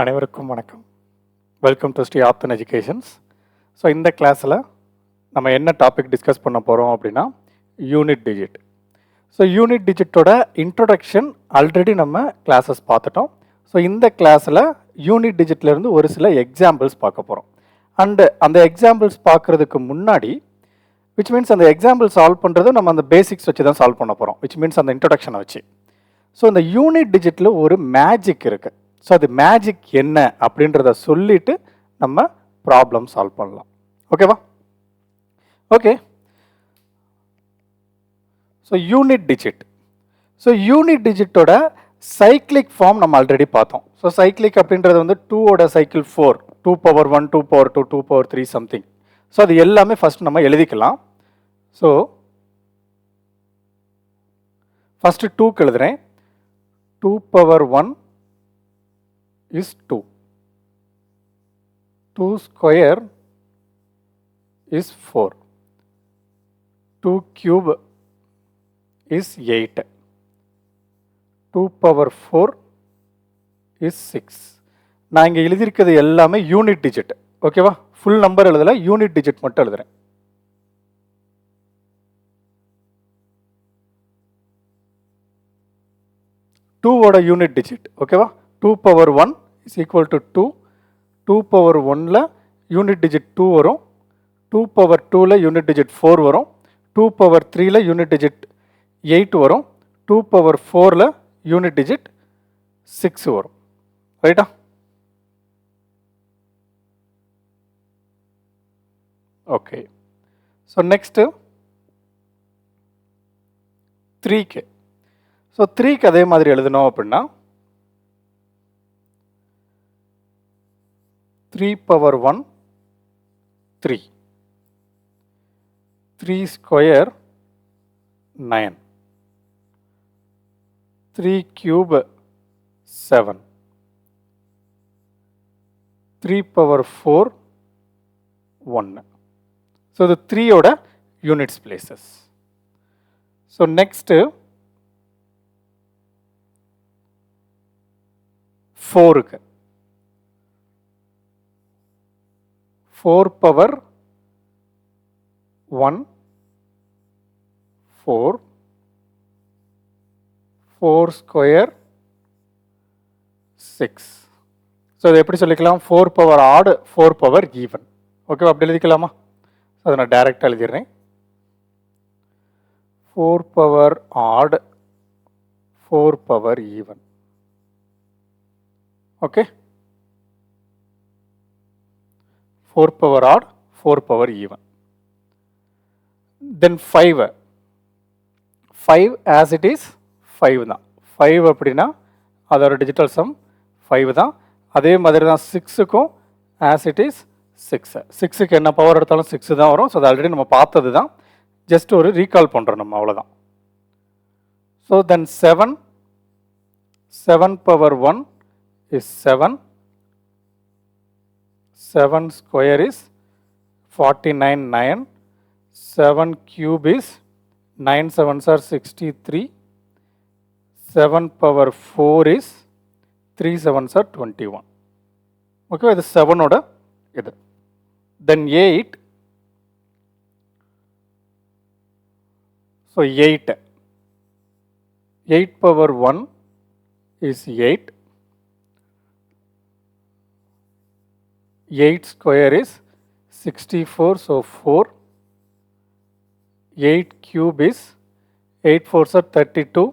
அனைவருக்கும் வணக்கம். Welcome to Shri Aptan educations. So இந்த கிளாஸில் நம்ம என்ன டாபிக் டிஸ்கஸ் பண்ண போகிறோம் அப்படின்னா யூனிட் டிஜிட். ஸோ யூனிட் டிஜிட்டோட இன்ட்ரொடக்ஷன் ஆல்ரெடி நம்ம கிளாஸஸ் பார்த்துட்டோம். ஸோ இந்த கிளாஸில் யூனிட் டிஜிட்லேருந்து ஒரு சில எக்ஸாம்பிள்ஸ் பார்க்க போகிறோம். அண்டு அந்த எக்ஸாம்பிள்ஸ் பார்க்குறதுக்கு முன்னாடி விச் மீன்ஸ் அந்த எக்ஸாம்பிள் சால்வ் பண்ணுறது நம்ம அந்த பேசிக்ஸ் வச்சு தான் சால்வ் பண்ண போகிறோம். விச் மீன்ஸ் அந்த இன்ட்ரொடக்ஷனை வச்சு. ஸோ இந்த யூனிட் டிஜிட்டில் ஒரு மேஜிக் இருக்குது. ஸோ அது மேஜிக் என்ன அப்படின்றத சொல்லிட்டு நம்ம ப்ராப்ளம் சால்வ் பண்ணலாம். ஓகேவா? Okay. So unit digit. So unit டிஜிட்டோட சைக்ளிக் ஃபார்ம் நம்ம ஆல்ரெடி பார்த்தோம். ஸோ சைக்ளிக் அப்படின்றது வந்து 2ஓட cycle 4, 2 power 1, 2 power 2, 2 power 3 something. So அது எல்லாமே ஃபஸ்ட் நம்ம எழுதிக்கலாம். ஸோ ஃபஸ்ட்டு 2க்கு எழுதுறேன். 2 power 1 is 2. 2 square is 4. 2 cube is 8. 2 power 4 is 6. நான் இங்கே எழுதியிருக்கிறது எல்லாமே யூனிட் டிஜிட். ஓகேவா? ஃபுல் நம்பர் எழுதல, யூனிட் டிஜிட் மட்டும் எழுதுறேன். டூவோட யூனிட் டிஜிட். ஓகேவா? 2 power 1 is equal to 2. 2 power 1ல யூனிட் டிஜிட் 2 வரும். 2 பவர் 2ல யூனிட் டிஜிட் 4 வரும். 2 பவர் 3ல யூனிட் டிஜிட் 8 வரும். 2 பவர் 4ல யூனிட் டிஜிட் 6 வரும். ரைட்டா? ஓகே. ஸோ நெக்ஸ்ட்டு 3க்கு. ஸோ 3க்கு அதே மாதிரி எழுதணும் அப்படின்னா 3 power 1 3. 3 square 9. 3 cube 7. 3 power 4 1. So இது 3ஓட யூனிட்ஸ் பிளேசஸ். ஸோ நெக்ஸ்ட்டு 4க்கு 4 பவர் 1 4. 4 ஸ்கொயர் 6. ஸோ இதை எப்படி சொல்லிக்கலாம்? 4 பவர் ஆட், 4 பவர் ஈவன். ஓகேவா? அப்படி எழுதிக்கலாமா? அதை நான் டைரெக்டாக எழுதிடுறேன். 4 power odd, 4 power even. Okay? 4 power odd, 4 power even. Then 5. 5 as it is 5 தான். 5 அப்படின்னா அதோட டிஜிட்டல் சம் 5 தான். அதே மாதிரி தான் 6க்கும் as it is 6. 6க்கு என்ன பவர் எடுத்தாலும் 6 தான் வரும். ஸோ அது ஆல்ரெடி நம்ம பார்த்தது தான். ஜஸ்ட் ஒரு ரீகால் பண்ணுறோம் நம்ம, அவ்வளோதான். So then 7. 7 power 1 is 7. 7 square is 49 9. 7 cube is 9 sevens are 63. 7 power 4 is 3 sevens are 21. Okay, இது 7 ஓட இது. Then 8. So 8. 8 power 1 is 8. 8 square is 64, so 4. 8 cube is 8 fours are 32.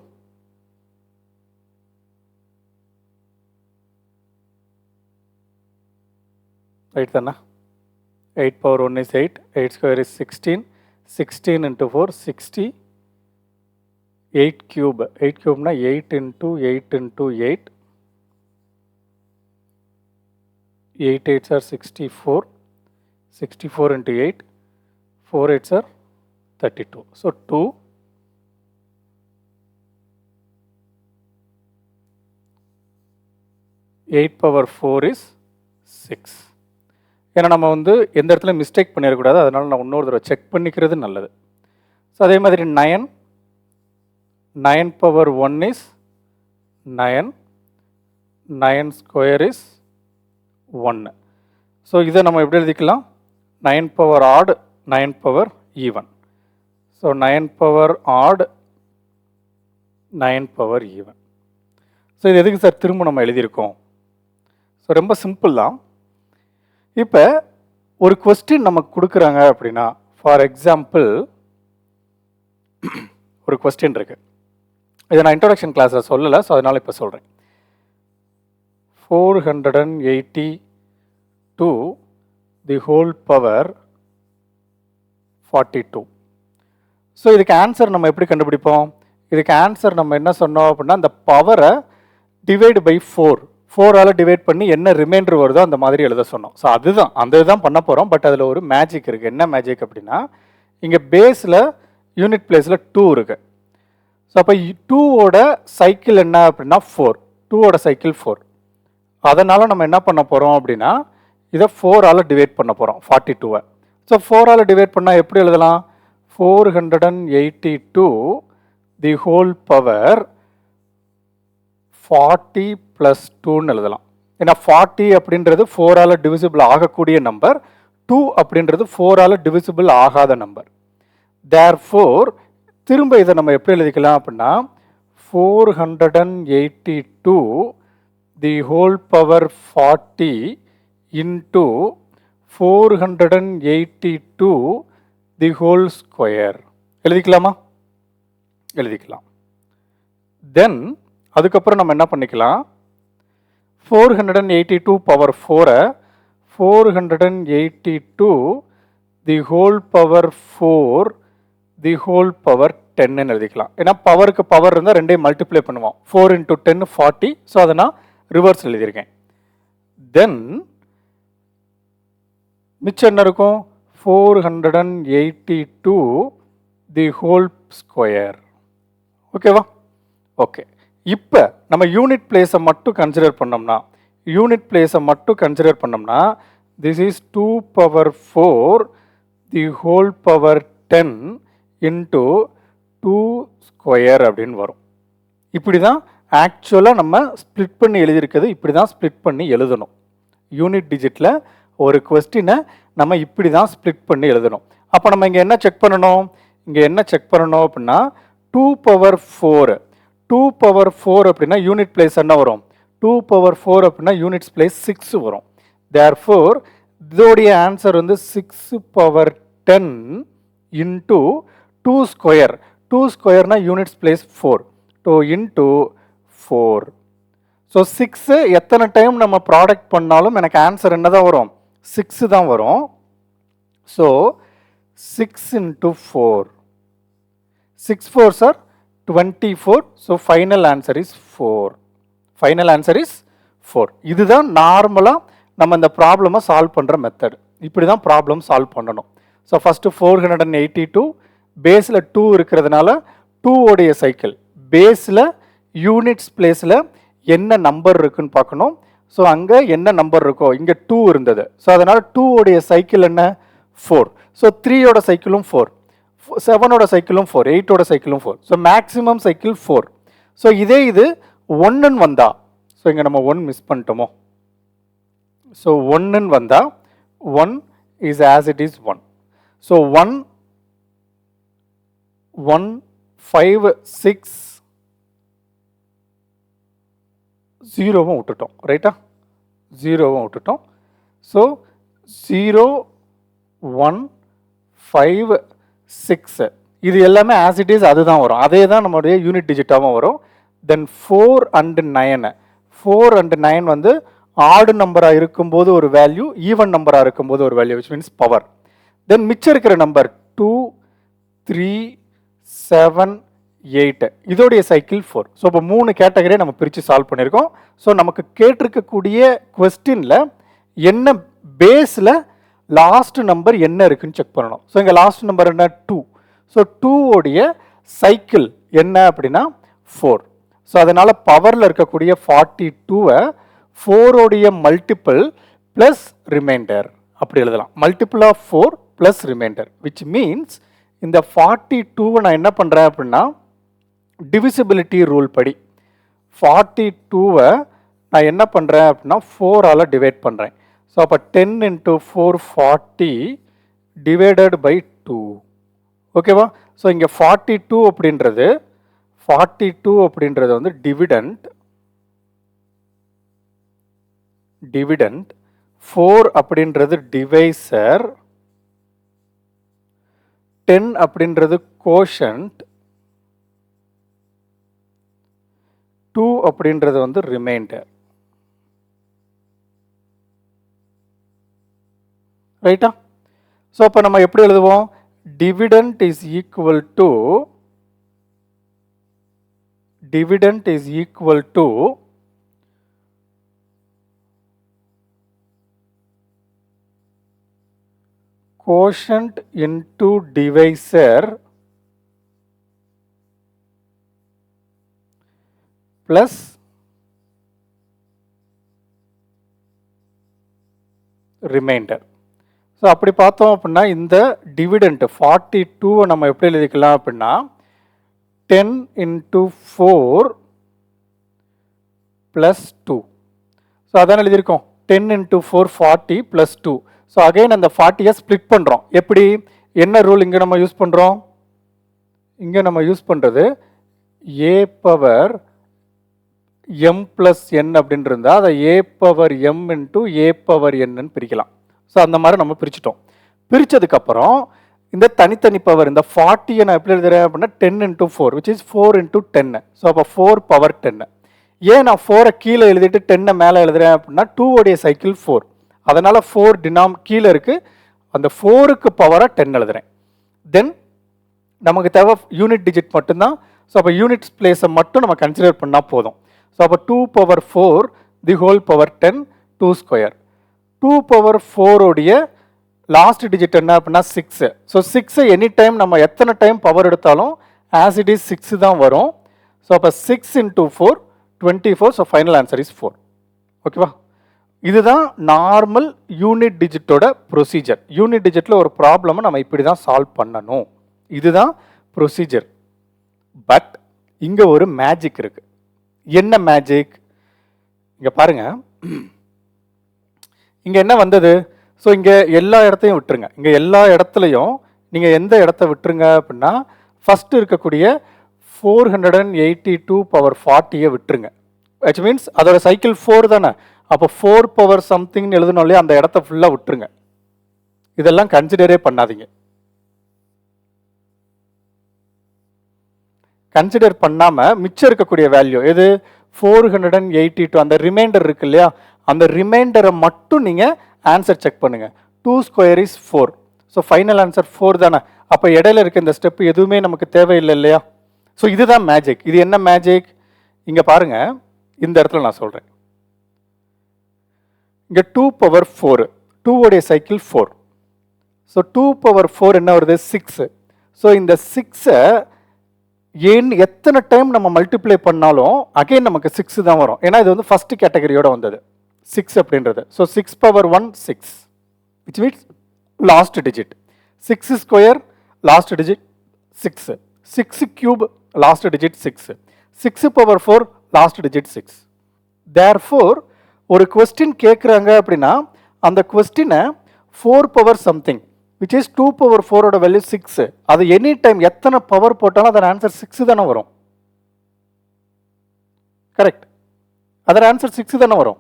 Right, Dana? 8 power 1 is 8. 8 square is 16. 16 into 4, 60. 8 cube. 8 cube na 8 into 8 into 8. 8 8s are 64. 64 into 8. 4 8s are 32. So 2. 8 power 4 is 6. ஏன்னா நம்ம வந்து எந்த இடத்துல mistake பண்ணிடக்கூடாது, அதனால நான் இன்னொரு தடவை செக் பண்ணிக்கிறது நல்லது. ஸோ அதே மாதிரி 9. 9 power 1 is 9. 9 square is 1. So இதை நம்ம எப்படி எழுதிக்கலாம்? 9 power odd 9 power even. So 9 power odd 9 power even. So இது எதுக்கு சார் திரும்ப நம்ம எழுதியிருக்கோம்? ஸோ ரொம்ப சிம்பிள் தான். இப்போ ஒரு கொஸ்டின் நமக்கு கொடுக்குறாங்க அப்படின்னா, ஃபார் எக்ஸாம்பிள் ஒரு கொஸ்டின் இருக்கு. இதை நான் இன்ட்ரோடக்ஷன் கிளாஸில் சொல்லலை, ஸோ அதனால் இப்போ சொல்கிறேன். 482 தி ஹோல் பவர் 42. ஸோ இதுக்கு ஆன்சர் நம்ம எப்படி கண்டுபிடிப்போம்? இதுக்கு ஆன்சர் நம்ம என்ன சொன்னோம் அப்படின்னா, அந்த பவரை டிவைடு பை 4ஆல் டிவைட் பண்ணி என்ன ரிமைண்டர் வருதோ அந்த மாதிரி எழுத சொன்னோம். ஸோ அதுதான் அந்த இதுதான் பண்ண போகிறோம். பட் அதில் ஒரு மேஜிக் இருக்குது. என்ன மேஜிக் அப்படின்னா, இங்கே பேஸில் யூனிட் பிளேஸில் 2 இருக்குது. ஸோ அப்போ 2ஓட சைக்கிள் என்ன அப்படின்னா 4. 2ஓட சைக்கிள் 4. அதனால் நம்ம என்ன பண்ண போகிறோம் அப்படின்னா, இதை 4ஆல் டிவைட் பண்ண போகிறோம் 42. ஸோ 4ஆல் டிவைட் பண்ணால் எப்படி எழுதலாம்? 482 தி ஹோல் பவர் 40 + 2ன்னு எழுதலாம். ஏன்னா 40 அப்படின்றது 4ஆல் டிவிசிபிள் ஆகக்கூடிய நம்பர், 2 அப்படின்றது 4ஆல் டிவிசிபிள் ஆகாத நம்பர். தேர்ஃபோர் திரும்ப இதை நம்ம எப்படி எழுதிக்கலாம் அப்படின்னா, 482 the whole power 40 into 482 the whole square எழுதிக்கலாமா? எழுதிக்கலாம். தென் அதுக்கப்புறம் நம்ம என்ன பண்ணிக்கலாம், 482 power 4 482 the whole power 4 the whole power 10ன்னு எழுதிக்கலாம். ஏன்னா பவருக்கு பவர் இருந்தால் ரெண்டையும் மல்டிப்ளை பண்ணுவோம். 4 × 10 40. ஸோ அதை நான் ரிவர்ஸ் எழுதியிருக்கேன். தென் மிச்சம் என்ன இருக்கும்? 482 தி ஹோல் ஸ்கொயர். ஓகேவா? ஓகே. இப்போ நம்ம யூனிட் பிளேஸை மட்டும் கன்சிடர் பண்ணோம்னா this is 2 power 4 the whole power 10 into 2 square அப்படின்னு வரும். இப்படி தான் ஆக்சுவலாக நம்ம ஸ்ப்ளிட் பண்ணி எழுதியிருக்கிறது. இப்படி தான் ஸ்ப்ளிட் பண்ணி எழுதணும். யூனிட் டிஜிட்டில் ஒரு கொஸ்டினை நம்ம இப்படி தான் ஸ்ப்ளிட் பண்ணி எழுதணும். அப்போ நம்ம இங்கே என்ன செக் பண்ணணும்? அப்படின்னா 2 பவர் 4 2 பவர் 4 அப்படின்னா யூனிட் பிளேஸ் என்ன வரும்? 2 பவர் 4 அப்படின்னா யூனிட்ஸ் பிளேஸ் 6 வரும். தேர்ஃபோர் இதோடைய ஆன்சர் வந்து 6 பவர் 10 இன்டு 2 ஸ்கொயர். 2 ஸ்கொயர்னா யூனிட்ஸ் பிளேஸ் 4. 2 இன்டு 4. ஸோ 6 எத்தனை டைம் நம்ம ப்ராடக்ட் பண்ணாலும் எனக்கு ஆன்சர் என்ன தான் வரும்? 6 தான் வரும். So 6 into 4. 6 4s are 24. So final answer is 4. இதுதான் நார்மலாக நம்ம இந்த ப்ராப்ளமை சால்வ் பண்ணுற மெத்தட். இப்படி தான் ப்ராப்ளம் சால்வ் பண்ணணும். ஸோ ஃபஸ்ட்டு 482 பேஸில் 2 இருக்கிறதுனால 2ஓடைய சைக்கிள் பேஸில் யூனிட்ஸ் பிளேஸில் என்ன நம்பர் இருக்குன்னு பார்க்கணும். ஸோ அங்கே என்ன நம்பர் இருக்கோ இங்கே 2 இருந்தது. ஸோ அதனால் 2ஓடைய சைக்கிள் என்ன? 4. ஸோ 3ஓட சைக்கிளும் 4, 7ஓட சைக்கிளும் 4, 8ஓட சைக்கிளும் 4. So maximum cycle 4. ஸோ இதே இது 1ன்னு வந்தா, ஸோ இங்கே நம்ம 1 மிஸ் பண்ணிட்டோமோ. ஸோ 1ன்னு வந்தா 1 is as it is 1. So 1 1 5 6 0வும் விட்டுட்டோம். ரைட்டா? 0வும் விட்டுட்டோம். ஸோ 0 1 5 6 இது எல்லாமே as it is அதுதான் வரும். அதே தான் நம்மளுடைய யூனிட் டிஜிட்டாகவும் வரும். தென் 4 and 9 வந்து ஆடு நம்பராக இருக்கும்போது ஒரு வேல்யூ, ஈவன் நம்பராக இருக்கும்போது ஒரு வேல்யூ, which means பவர். தென் மிச்சம் இருக்கிற நம்பர் 2 3 7 8 இதோடைய சைக்கிள் 4. ஸோ இப்போ 3 கேட்டகரியை நம்ம பிரித்து சால்வ் பண்ணியிருக்கோம். ஸோ நமக்கு கேட்டிருக்கக்கூடிய கொஸ்டினில் என்ன பேஸில் லாஸ்ட் நம்பர் என்ன இருக்குன்னு செக் பண்ணணும். ஸோ இங்கே லாஸ்ட் நம்பர் என்ன? 2. ஸோ 2ஓடைய சைக்கிள் என்ன அப்படின்னா 4. ஸோ அதனால் பவரில் இருக்கக்கூடிய 42-ஐ 4ஓடைய மல்டிபிள் ப்ளஸ் ரிமைண்டர் அப்படி எழுதலாம். Multiple of 4 plus remainder, which means இந்த 42-ஐ நான் என்ன பண்ணுறேன் அப்படின்னா டிவிசிபிலிட்டி ரூல் படி 42-ஐ நான் என்ன பண்ணுறேன் அப்படின்னா 4ஆல் டிவைட் பண்ணுறேன். ஸோ அப்போ 10 into 4 40 divided by 2. ஓகேவா? ஸோ இங்கே 42 அப்படின்றது வந்து டிவிடெண்ட் 4 அப்படின்றது டிவைசர், 10 அப்படின்றது கோஷன்ட், 2 அப்படின்றது வந்து ரிமைண்டர். ரைட்டா? ஸோ அப்போ நம்ம எப்படி எழுதுவோம்? dividend is equal to quotient into divisor plus remainder. So அப்படி பார்த்தோம் அப்படின்னா இந்த டிவிடெண்ட் 42 நம்ம எப்படி எழுதிக்கலாம் அப்படின்னா 10 into 4 plus 2. ஸோ அதான் எழுதியிருக்கோம் 10 into 4 40 plus 2. ஸோ அகைன் அந்த 40யை ஸ்ப்ளிட் பண்ணுறோம். எப்படி? என்ன ரூல் இங்கே நம்ம யூஸ் பண்ணுறோம்? இங்கே நம்ம யூஸ் பண்ணுறது a power m plus n அப்படின்னு இருந்தால் அதை a power m into a power n பிரிக்கலாம். ஸோ அந்த மாதிரி நம்ம பிரிச்சுட்டோம். பிரித்ததுக்கப்புறம் இந்த தனித்தனி பவர் இந்த 40 நான் எப்படி எழுதுறேன் அப்படின்னா 10 into 4 which is 4 into 10. So அப்போ 4 பவர் 10. ஏன் நான் 4 கீழே எழுதிட்டு 10 மேலே எழுதுறேன் அப்படின்னா 2 உடைய சைக்கிள் 4, அதனால் 4 கீழே இருக்குது, அந்த 4க்கு பவராக 10 எழுதுறேன். தென் நமக்கு தேவை யூனிட் டிஜிட் மட்டும்தான். ஸோ அப்போ யூனிட் பிளேஸை மட்டும் நம்ம கன்சிடர் பண்ணால் போதும். ஸோ அப்போ 2 power 4 the whole power 10 2 square. 2 power 4 உடைய லாஸ்ட் டிஜிட் என்ன அப்படின்னா 6. ஸோ 6 எனி டைம் நம்ம எத்தனை டைம் பவர் எடுத்தாலும் ஆஸ் இட் இஸ் 6 தான் வரும். ஸோ அப்போ 6 into 4 24. So final answer is 4. ஓகேவா? இதுதான் நார்மல் யூனிட் டிஜிட்டோட ப்ரொசீஜர். யூனிட் டிஜிட்டில் ஒரு ப்ராப்ளமை நம்ம இப்படி தான் சால்வ் பண்ணணும். இதுதான் ப்ரொசீஜர். பட் இங்கே ஒரு மேஜிக் இருக்குது. என்ன மேஜிக்? இங்கே பாருங்க, இங்கே என்ன வந்தது? ஸோ இங்கே எல்லா இடத்தையும் விட்டுருங்க. இங்கே எல்லா இடத்துலையும் நீங்கள் எந்த இடத்த விட்டுருங்க அப்படின்னா ஃபஸ்ட்டு இருக்கக்கூடிய 482 பவர் 40யை விட்டுருங்க. விச் மீன்ஸ் அதோட சைக்கிள் 4 தானே. அப்போ 4 பவர் சம்திங்னு எழுதணும் இல்லையா, அந்த இடத்த ஃபுல்லாக விட்டுருங்க. இதெல்லாம் கன்சிடரே பண்ணாதீங்க. கன்சிடர் பண்ணாமல் மிச்சம் இருக்கக்கூடிய வேல்யூ எது? 482 அந்த ரிமைண்டர் இருக்கு இல்லையா, அந்த ரிமைண்டரை மட்டும் நீங்கள் ஆன்சர் செக் பண்ணுங்கள். 2 square is 4. So final answer 4 தானே. அப்போ இடையில இருக்க இந்த ஸ்டெப் எதுவுமே நமக்கு தேவையில்லை இல்லையா. ஸோ இதுதான் மேஜிக். இது என்ன மேஜிக்? இங்கே பாருங்கள், இந்த இடத்துல நான் சொல்கிறேன். இங்கே 2 பவர் 4, 2 உடைய சைக்கிள் 4. ஸோ 2 பவர் 4 என்ன வருது? 6. ஸோ இந்த 6-ஐ எத்தனை டைம் நம்ம மல்டிப்ளை பண்ணாலும் அகைன் நமக்கு 6 தான் வரும். ஏன்னா இது வந்து ஃபர்ஸ்ட் கேட்டகரியோட வந்தது 6 அப்படின்றது. So 6 power 1 6 which means last digit. 6 square last digit 6, 6 cube last digit 6, 6 power 4 last digit 6. Therefore ஒரு கொஸ்டின் கேட்குறாங்க அப்படின்னா அந்த கொஸ்டினை 4 power something which is 2 power 4 ஓட வேல்யூ 6. அது எனி டைம் எத்தனை பவர் போட்டாலும் அதன் ஆன்சர் 6 தானே வரும். கரெக்ட், அதன் ஆன்சர் 6 தானே வரும்.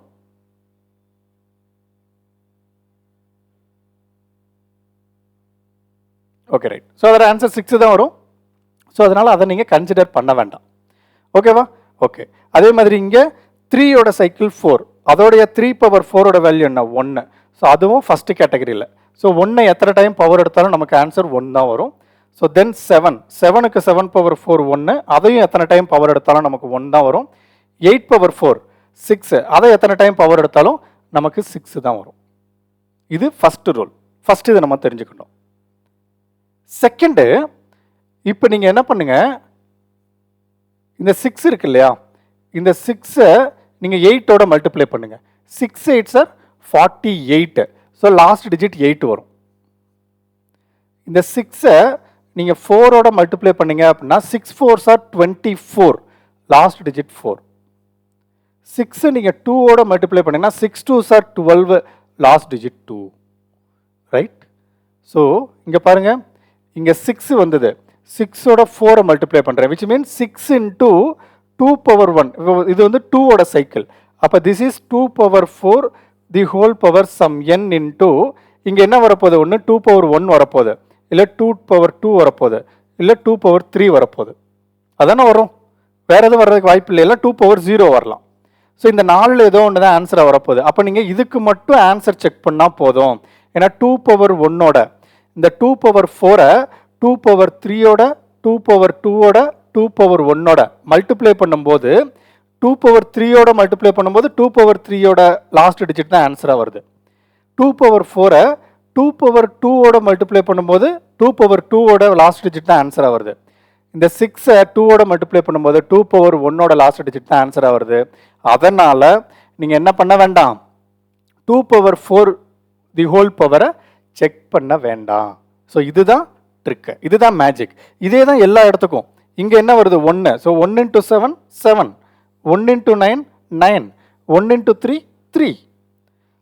Okay right. ஸோ அதோட ஆன்சர் 6 தான் வரும். ஸோ அதனால் அதை நீங்கள் கன்சிடர் பண்ண வேண்டாம். ஓகேவா? ஓகே. அதே மாதிரி இங்கே 3யோட சைக்கிள் 4, அதோடைய 3 பவர் 4ஓட வேல்யூ என்ன? 1. ஸோ அதுவும் ஃபஸ்ட்டு கேட்டகரியில். ஸோ 1 எத்தனை டைம் பவர் எடுத்தாலும் நமக்கு ஆன்சர் 1 தான் வரும். ஸோ தென் 7க்கு 7 பவர் 4 1, அதையும் எத்தனை டைம் பவர் எடுத்தாலும் நமக்கு 1 தான் வரும். 8 பவர் 4 6, அதை எத்தனை டைம் பவர் எடுத்தாலும் நமக்கு 6 தான் வரும். இது ஃபஸ்ட்டு ரூல். ஃபஸ்ட்டு இதை நம்ம தெரிஞ்சுக்கணும். செகண்டு, இப்போ நீங்கள் என்ன பண்ணுங்க, இந்த 6 இருக்கு இல்லையா, இந்த 6-ஐ நீங்கள் 8ஓட மல்டிப்ளை பண்ணுங்க. 6 8s are 48. So last digit 8 வரும். இந்த 6-ஐ நீங்கள் 4ஓட மல்டிப்ளை பண்ணீங்க அப்படின்னா 6 4s are 24. Last digit 4. 6-ஐ நீங்கள் 2ஓட மல்டிப்ளை பண்ணீங்கன்னா 6 2s are 12. Last digit 2, right? So இங்கே பாருங்கள், இங்கே 6 வந்தது, 6ஓட 4 மல்டிப்ளை பண்ணுறேன், விச் மீன்ஸ் 6 இன்ட்டு 2 பவர் 1. இது வந்து 2ஓட சைக்கிள். அப்போ this is 2 power 4 the whole power sum n into இங்கே என்ன வரப்போகுது, ஒன்று 2 பவர் 1 வரப்போகுது, இல்லை 2 பவர் 2 வரப்போகுது, இல்லை 2 பவர் 3 வரப்போகுது. அதானே வரும், வேறு எதுவும் வர்றதுக்கு வாய்ப்பு இல்லை, இல்லை 2 பவர் 0 வரலாம். ஸோ இந்த 4 ஏதோ ஒன்று தான் ஆன்சராக வரப்போகுது. அப்போ நீங்கள் இதுக்கு மட்டும் ஆன்சர் செக் பண்ணால் போதும். ஏன்னா 2 பவர் 1ஓட இந்த 2 பவர் 4-ஐ 2 பவர் 3ஓட 2 பவர் 2ஓட 2 பவர் 1ஓட மல்டிப்ளை பண்ணும்போது 2 பவர் 3ஓட மல்டிப்ளை பண்ணும்போது 2 பவர் 3ஓட லாஸ்ட் டிஜிட் தான் ஆன்சராக வருது. 2 பவர் 4-ஐ 2 பவர் 2ஓட மல்டிப்ளை பண்ணும்போது 2 பவர் 2ஓட லாஸ்ட் டிஜிட் தான் ஆன்சராக வருது. இந்த 6-ஐ 2ஓட மல்டிப்ளை பண்ணும்போது 2 பவர் 1ஓட லாஸ்ட் டிஜிட் தான் ஆன்சராக வருது. அதனால் நீங்கள் என்ன பண்ண வேண்டாம், 2 பவர் 4 தி ஹோல் பவரை செக் பண்ண வேண்டாம். ஸோ இதுதான் ட்ரிக்கு, இதுதான் மேஜிக். இதே தான் எல்லா இடத்துக்கும். இங்கே என்ன வருது, 1. So 1 into 7 7, 1 into 9 9, 1 into 3 3.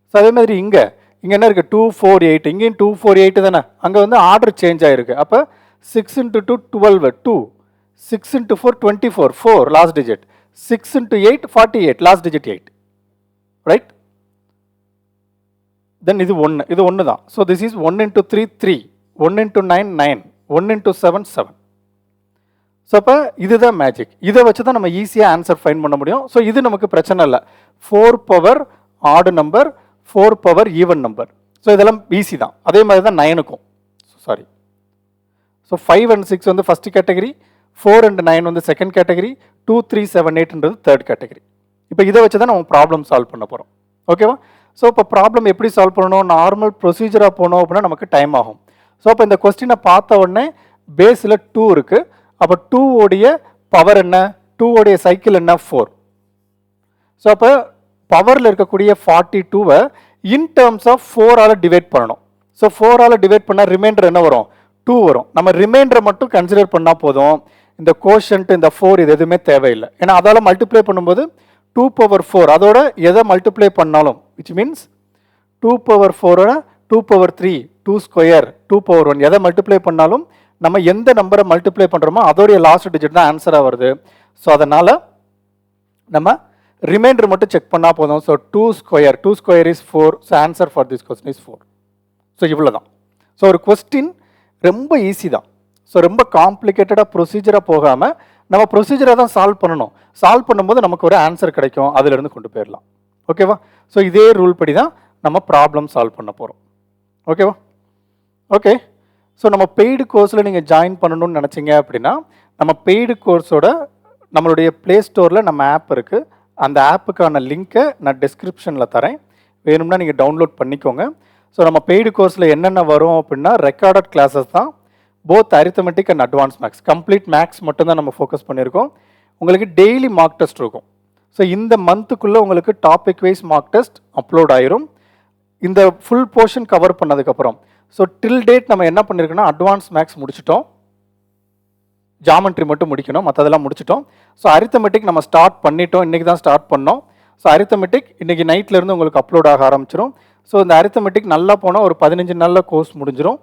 So அதே மாதிரி இங்கே என்ன இருக்குது, 2 4 8, இங்கேயும் 2 4 8 தானே, அங்கே வந்து ஆர்டர் சேஞ்ச் ஆகிருக்கு. அப்போ 6 into 2 12 2, 6 into 4 24 4 last digit, 6 into 8 48 last digit 8, right? Then இது 1, இது 1 தான். So this is 1 into 3 3, 1 into 9 9, 1 into 7 7. So அப்போ இதுதான் மேஜிக். இதை வச்சு தான் நம்ம ஈஸியாக ஆன்சர் ஃபைண்ட் பண்ண முடியும். ஸோ இது நமக்கு பிரச்சனை இல்லை. 4 பவர் ஆடு number, 4 power even number. So இதெல்லாம் ஈஸி தான். அதே மாதிரி தான் 9க்கும். சாரி, ஸோ 5 and 6 வந்து ஃபர்ஸ்ட் கேட்டகரி, 4 and 9 வந்து செகண்ட் கேட்டகரி, 2 3 7 8ன்றது தேர்ட் கேட்டகரி. இப்போ இதை வச்சு தான் நம்ம ப்ராப்ளம் சால்வ் பண்ண போகிறோம். ஓகேவா? ஸோ இப்போ ப்ராப்ளம் எப்படி சால்வ் பண்ணணும், நார்மல் ப்ரொசீஜராக போனோம் அப்படின்னா நமக்கு டைம் ஆகும். ஸோ அப்போ இந்த கொஸ்டினை பார்த்த உடனே பேஸில் 2 இருக்குது. அப்போ 2 உடைய பவர் என்ன, 2 உடைய சைக்கிள் என்ன, 4. ஸோ அப்போ பவரில் இருக்கக்கூடிய 42-வை இன் டேர்ம்ஸ் ஆஃப் 4ஆல் டிவைட் பண்ணணும். ஸோ 4ஆல் டிவைட் பண்ணால் ரிமைண்டர் என்ன வரும், 2 வரும். நம்ம ரிமைண்டரை மட்டும் கன்சிடர் பண்ணால் போதும். இந்த கோஷன்ட் இந்த 4 இது எதுவுமே தேவையில்லை. ஏன்னா அதால் மல்டிப்ளை பண்ணும்போது 2 பவர் 4 அதோட எதை மல்டிப்ளை பண்ணாலும், விச் மீன்ஸ் 2 பவர் 4ஓட 2 பவர் 3 2 ஸ்கொயர் 2 பவர் 1 எதை மல்டிப்ளை பண்ணாலும் நம்ம எந்த நம்பரை மல்டிப்ளை பண்ணுறோமோ அதோடைய லாஸ்ட் டிஜிட் தான் ஆன்சராக வருது. ஸோ அதனால் நம்ம ரிமைண்டர் மட்டும் செக் பண்ணால் போதும். So 2 square is 4. So answer for this question is 4. So இவ்வளோ தான். ஸோ ஒரு கொஸ்டின் ரொம்ப ஈஸி தான். ஸோ ரொம்ப காம்ப்ளிகேட்டடாக ப்ரொசீஜராக போகாமல் நம்ம ப்ரொசீஜராக தான் சால்வ் பண்ணணும். சால்வ் பண்ணும்போது நமக்கு ஒரு ஆன்சர் கிடைக்கும், அதிலிருந்து கொண்டு போயிடலாம். ஓகேவா? ஸோ இதே ரூல் படி தான் நம்ம ப்ராப்ளம் சால்வ் பண்ண போகிறோம். ஓகேவா? ஓகே. ஸோ நம்ம பெய்டு கோர்ஸில் நீங்கள் ஜாயின் பண்ணணும்னு நினச்சிங்க அப்படின்னா நம்ம பெய்டு கோர்ஸோட நம்மளுடைய ப்ளே ஸ்டோரில் நம்ம ஆப் இருக்குது. அந்த ஆப்புக்கான லிங்க்கை நான் டிஸ்கிரிப்ஷனில் தரேன், வேணும்னா நீங்கள் டவுன்லோட் பண்ணிக்கோங்க. ஸோ நம்ம பெய்டு கோர்ஸில் என்னென்ன வரும் அப்படின்னா ரெக்கார்டட் கிளாஸஸ் தான், both arithmetic and advance maths. Complete maths மட்டும்தான் நம்ம ஃபோக்கஸ் பண்ணியிருக்கோம். உங்களுக்கு டெய்லி மார்க் டெஸ்ட் இருக்கும். ஸோ இந்த மந்த்துக்குள்ளே உங்களுக்கு topic wise mark test upload ஆயிரும். இந்த ஃபுல் போர்ஷன் கவர் பண்ணதுக்கப்புறம் ஸோ டில் டேட் நம்ம என்ன பண்ணியிருக்கோன்னா அட்வான்ஸ் மேக்ஸ் முடிச்சிட்டோம், ஜாமெட்ரி மட்டும் முடிக்கணும், மற்றதெல்லாம் முடிச்சிட்டோம். ஸோ அரித்தமெட்டிக் நம்ம ஸ்டார்ட் பண்ணிட்டோம், இன்றைக்கி தான் ஸ்டார்ட் பண்ணோம். ஸோ அரித்தமெட்டிக் இன்றைக்கி நைட்லேருந்து உங்களுக்கு அப்லோட் ஆக ஆரம்பிச்சிடும். ஸோ இந்த அரித்தமெட்டிக் நல்லா போனால் ஒரு 15 நாளில் கோர்ஸ் முடிஞ்சிடும்.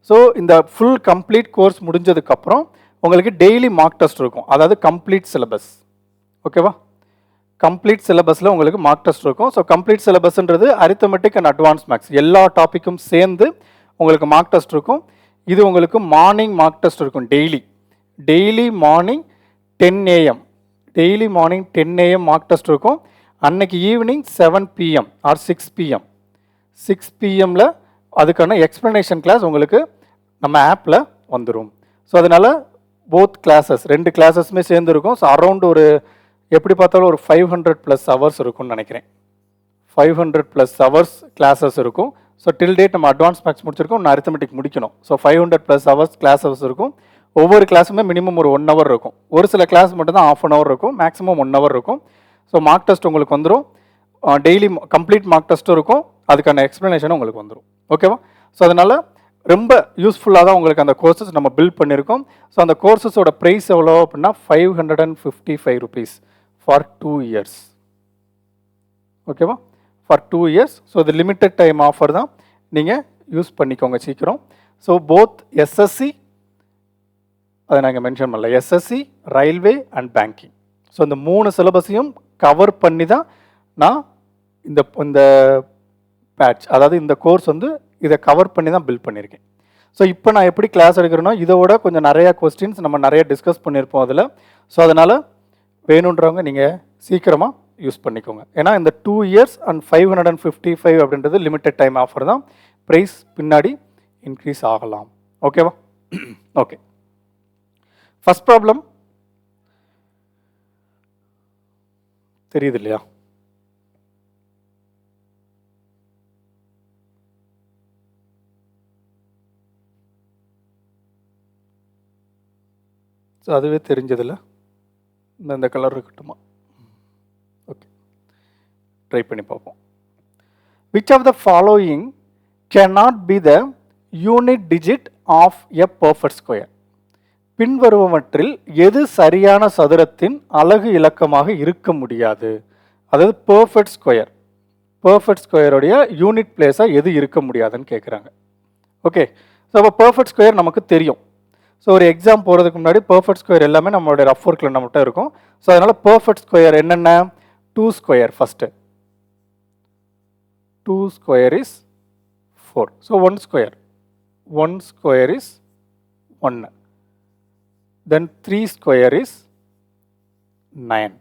ஸோ இந்த ஃபுல் கம்ப்ளீட் கோர்ஸ் முடிஞ்சதுக்கப்புறம் உங்களுக்கு டெய்லி மார்க் டெஸ்ட் இருக்கும், அதாவது கம்ப்ளீட் சிலபஸ். ஓகேவா? கம்ப்ளீட் சிலபஸில் உங்களுக்கு மார்க் டெஸ்ட் இருக்கும். So complete சிலபஸ்ன்றது arithmetic and advance maths எல்லா டாப்பிக்கும் சேர்ந்து உங்களுக்கு மார்க் டெஸ்ட் இருக்கும். இது உங்களுக்கு மார்னிங் மார்க் டெஸ்ட் இருக்கும், daily morning 10 AM, daily morning 10 AM mark test இருக்கும். அன்னைக்கு ஈவினிங் 7 PM ஆர் 6 PM 6 PMல அதுக்கான எக்ஸ்ப்ளனேஷன் கிளாஸ் உங்களுக்கு நம்ம ஆப்பில் வந்துடும். ஸோ அதனால் போத் கிளாஸஸ் 2 கிளாஸஸுமே சேர்ந்து இருக்கும். ஸோ அரௌண்ட் ஒரு எப்படி பார்த்தாலும் ஒரு 500+ ஹவர்ஸ் இருக்கும்னு நினைக்கிறேன். 500+ ஹவர்ஸ் கிளாஸஸ் இருக்கும். ஸோ டில் டேட் நம்ம அட்வான்ஸ் மேக்ஸ் முடிச்சிருக்கோம், இன்னும் அரித்தமெட்டிக் முடிக்கணும். ஸோ 500+ ஹவர்ஸ் கிளாஸஸ் இருக்கும். ஒவ்வொரு கிளாஸுமே மினிமம் ஒரு 1 hour இருக்கும். ஒரு சில கிளாஸ் மட்டும் தான் ½ hour இருக்கும், மேக்ஸிமம் 1 hour இருக்கும். ஸோ மார்க் டெஸ்ட் உங்களுக்கு வந்துடும், டெய்லி கம்ப்ளீட் மார்க் டெஸ்ட்டும் இருக்கும், அதுக்கான எக்ஸ்ப்ளனேஷனும் உங்களுக்கு வந்துடும். ஓகேவா? ஸோ அதனால் ரொம்ப யூஸ்ஃபுல்லாக தான் உங்களுக்கு அந்த கோர்சஸ் நம்ம பில்ட் பண்ணியிருக்கோம். ஸோ அந்த கோர்சஸோட ப்ரைஸ் எவ்வளோ அப்படின்னா 555 rupees ஃபார் 2 years. ஓகேவா? For 2 years. ஸோ இது லிமிட்டட் டைம் ஆஃபர் தான், நீங்கள் யூஸ் பண்ணிக்கோங்க சீக்கிரம். ஸோ போத் எஸ்எஸ்சி, அதை நாங்கள் மென்ஷன் பண்ணல, SSC, railway and banking. So இந்த 3 சிலபஸையும் கவர் பண்ணி தான் நான் இந்த பேட்ச், அதாவது இந்த கோர்ஸ் வந்து இதை கவர் பண்ணி தான் பில்ட் பண்ணியிருக்கேன். ஸோ இப்போ நான் எப்படி கிளாஸ் எடுக்கிறேன்னா இதோட கொஞ்சம் நிறையா கொஸ்டின்ஸ் நம்ம நிறைய டிஸ்கஸ் பண்ணியிருப்போம் அதில். ஸோ அதனால் வேணுன்றவங்க நீங்கள் சீக்கிரமாக யூஸ் பண்ணிக்கோங்க. ஏன்னா இந்த 2 இயர்ஸ் அண்ட் 555 அப்படின்றது லிமிட்டட் டைம் ஆஃபர் தான். ப்ரைஸ் பின்னாடி இன்க்ரீஸ் ஆகலாம். ஓகேவா? ஓகே, ஃபர்ஸ்ட் ப்ராப்ளம் தெரியுது இல்லையா? ஸோ அதுவே தெரிஞ்சதில்ல, இந்த கலர் இருக்கட்டுமா? ஓகே, ட்ரை பண்ணி பார்ப்போம். Which of the following cannot be the unit digit of a perfect square? பின்வருவவற்றில் எது சரியான சதுரத்தின் அலகு இலக்கமாக இருக்க முடியாது? அதாவது பெர்ஃபெக்ட் ஸ்கொயருடைய யூனிட் பிளேஸாக எது இருக்க முடியாதுன்னு கேட்குறாங்க. ஓகே, ஸோ அப்போ பெர்ஃபெக்ட் ஸ்கொயர் நமக்கு தெரியும். ஸோ ஒரு எக்ஸாம் போகிறதுக்கு முன்னாடி பெர்ஃபெக்ட் ஸ்கொயர் எல்லாமே நம்மளுடைய ரஃப் ஒர்க்கில் நம்மகிட்ட இருக்கும். ஸோ அதனால் பெர்ஃபெக்ட் ஸ்கொயர் என்னென்ன? 2 square first, 2 square is 4. So 1 square is 1. Then 3 square is 9.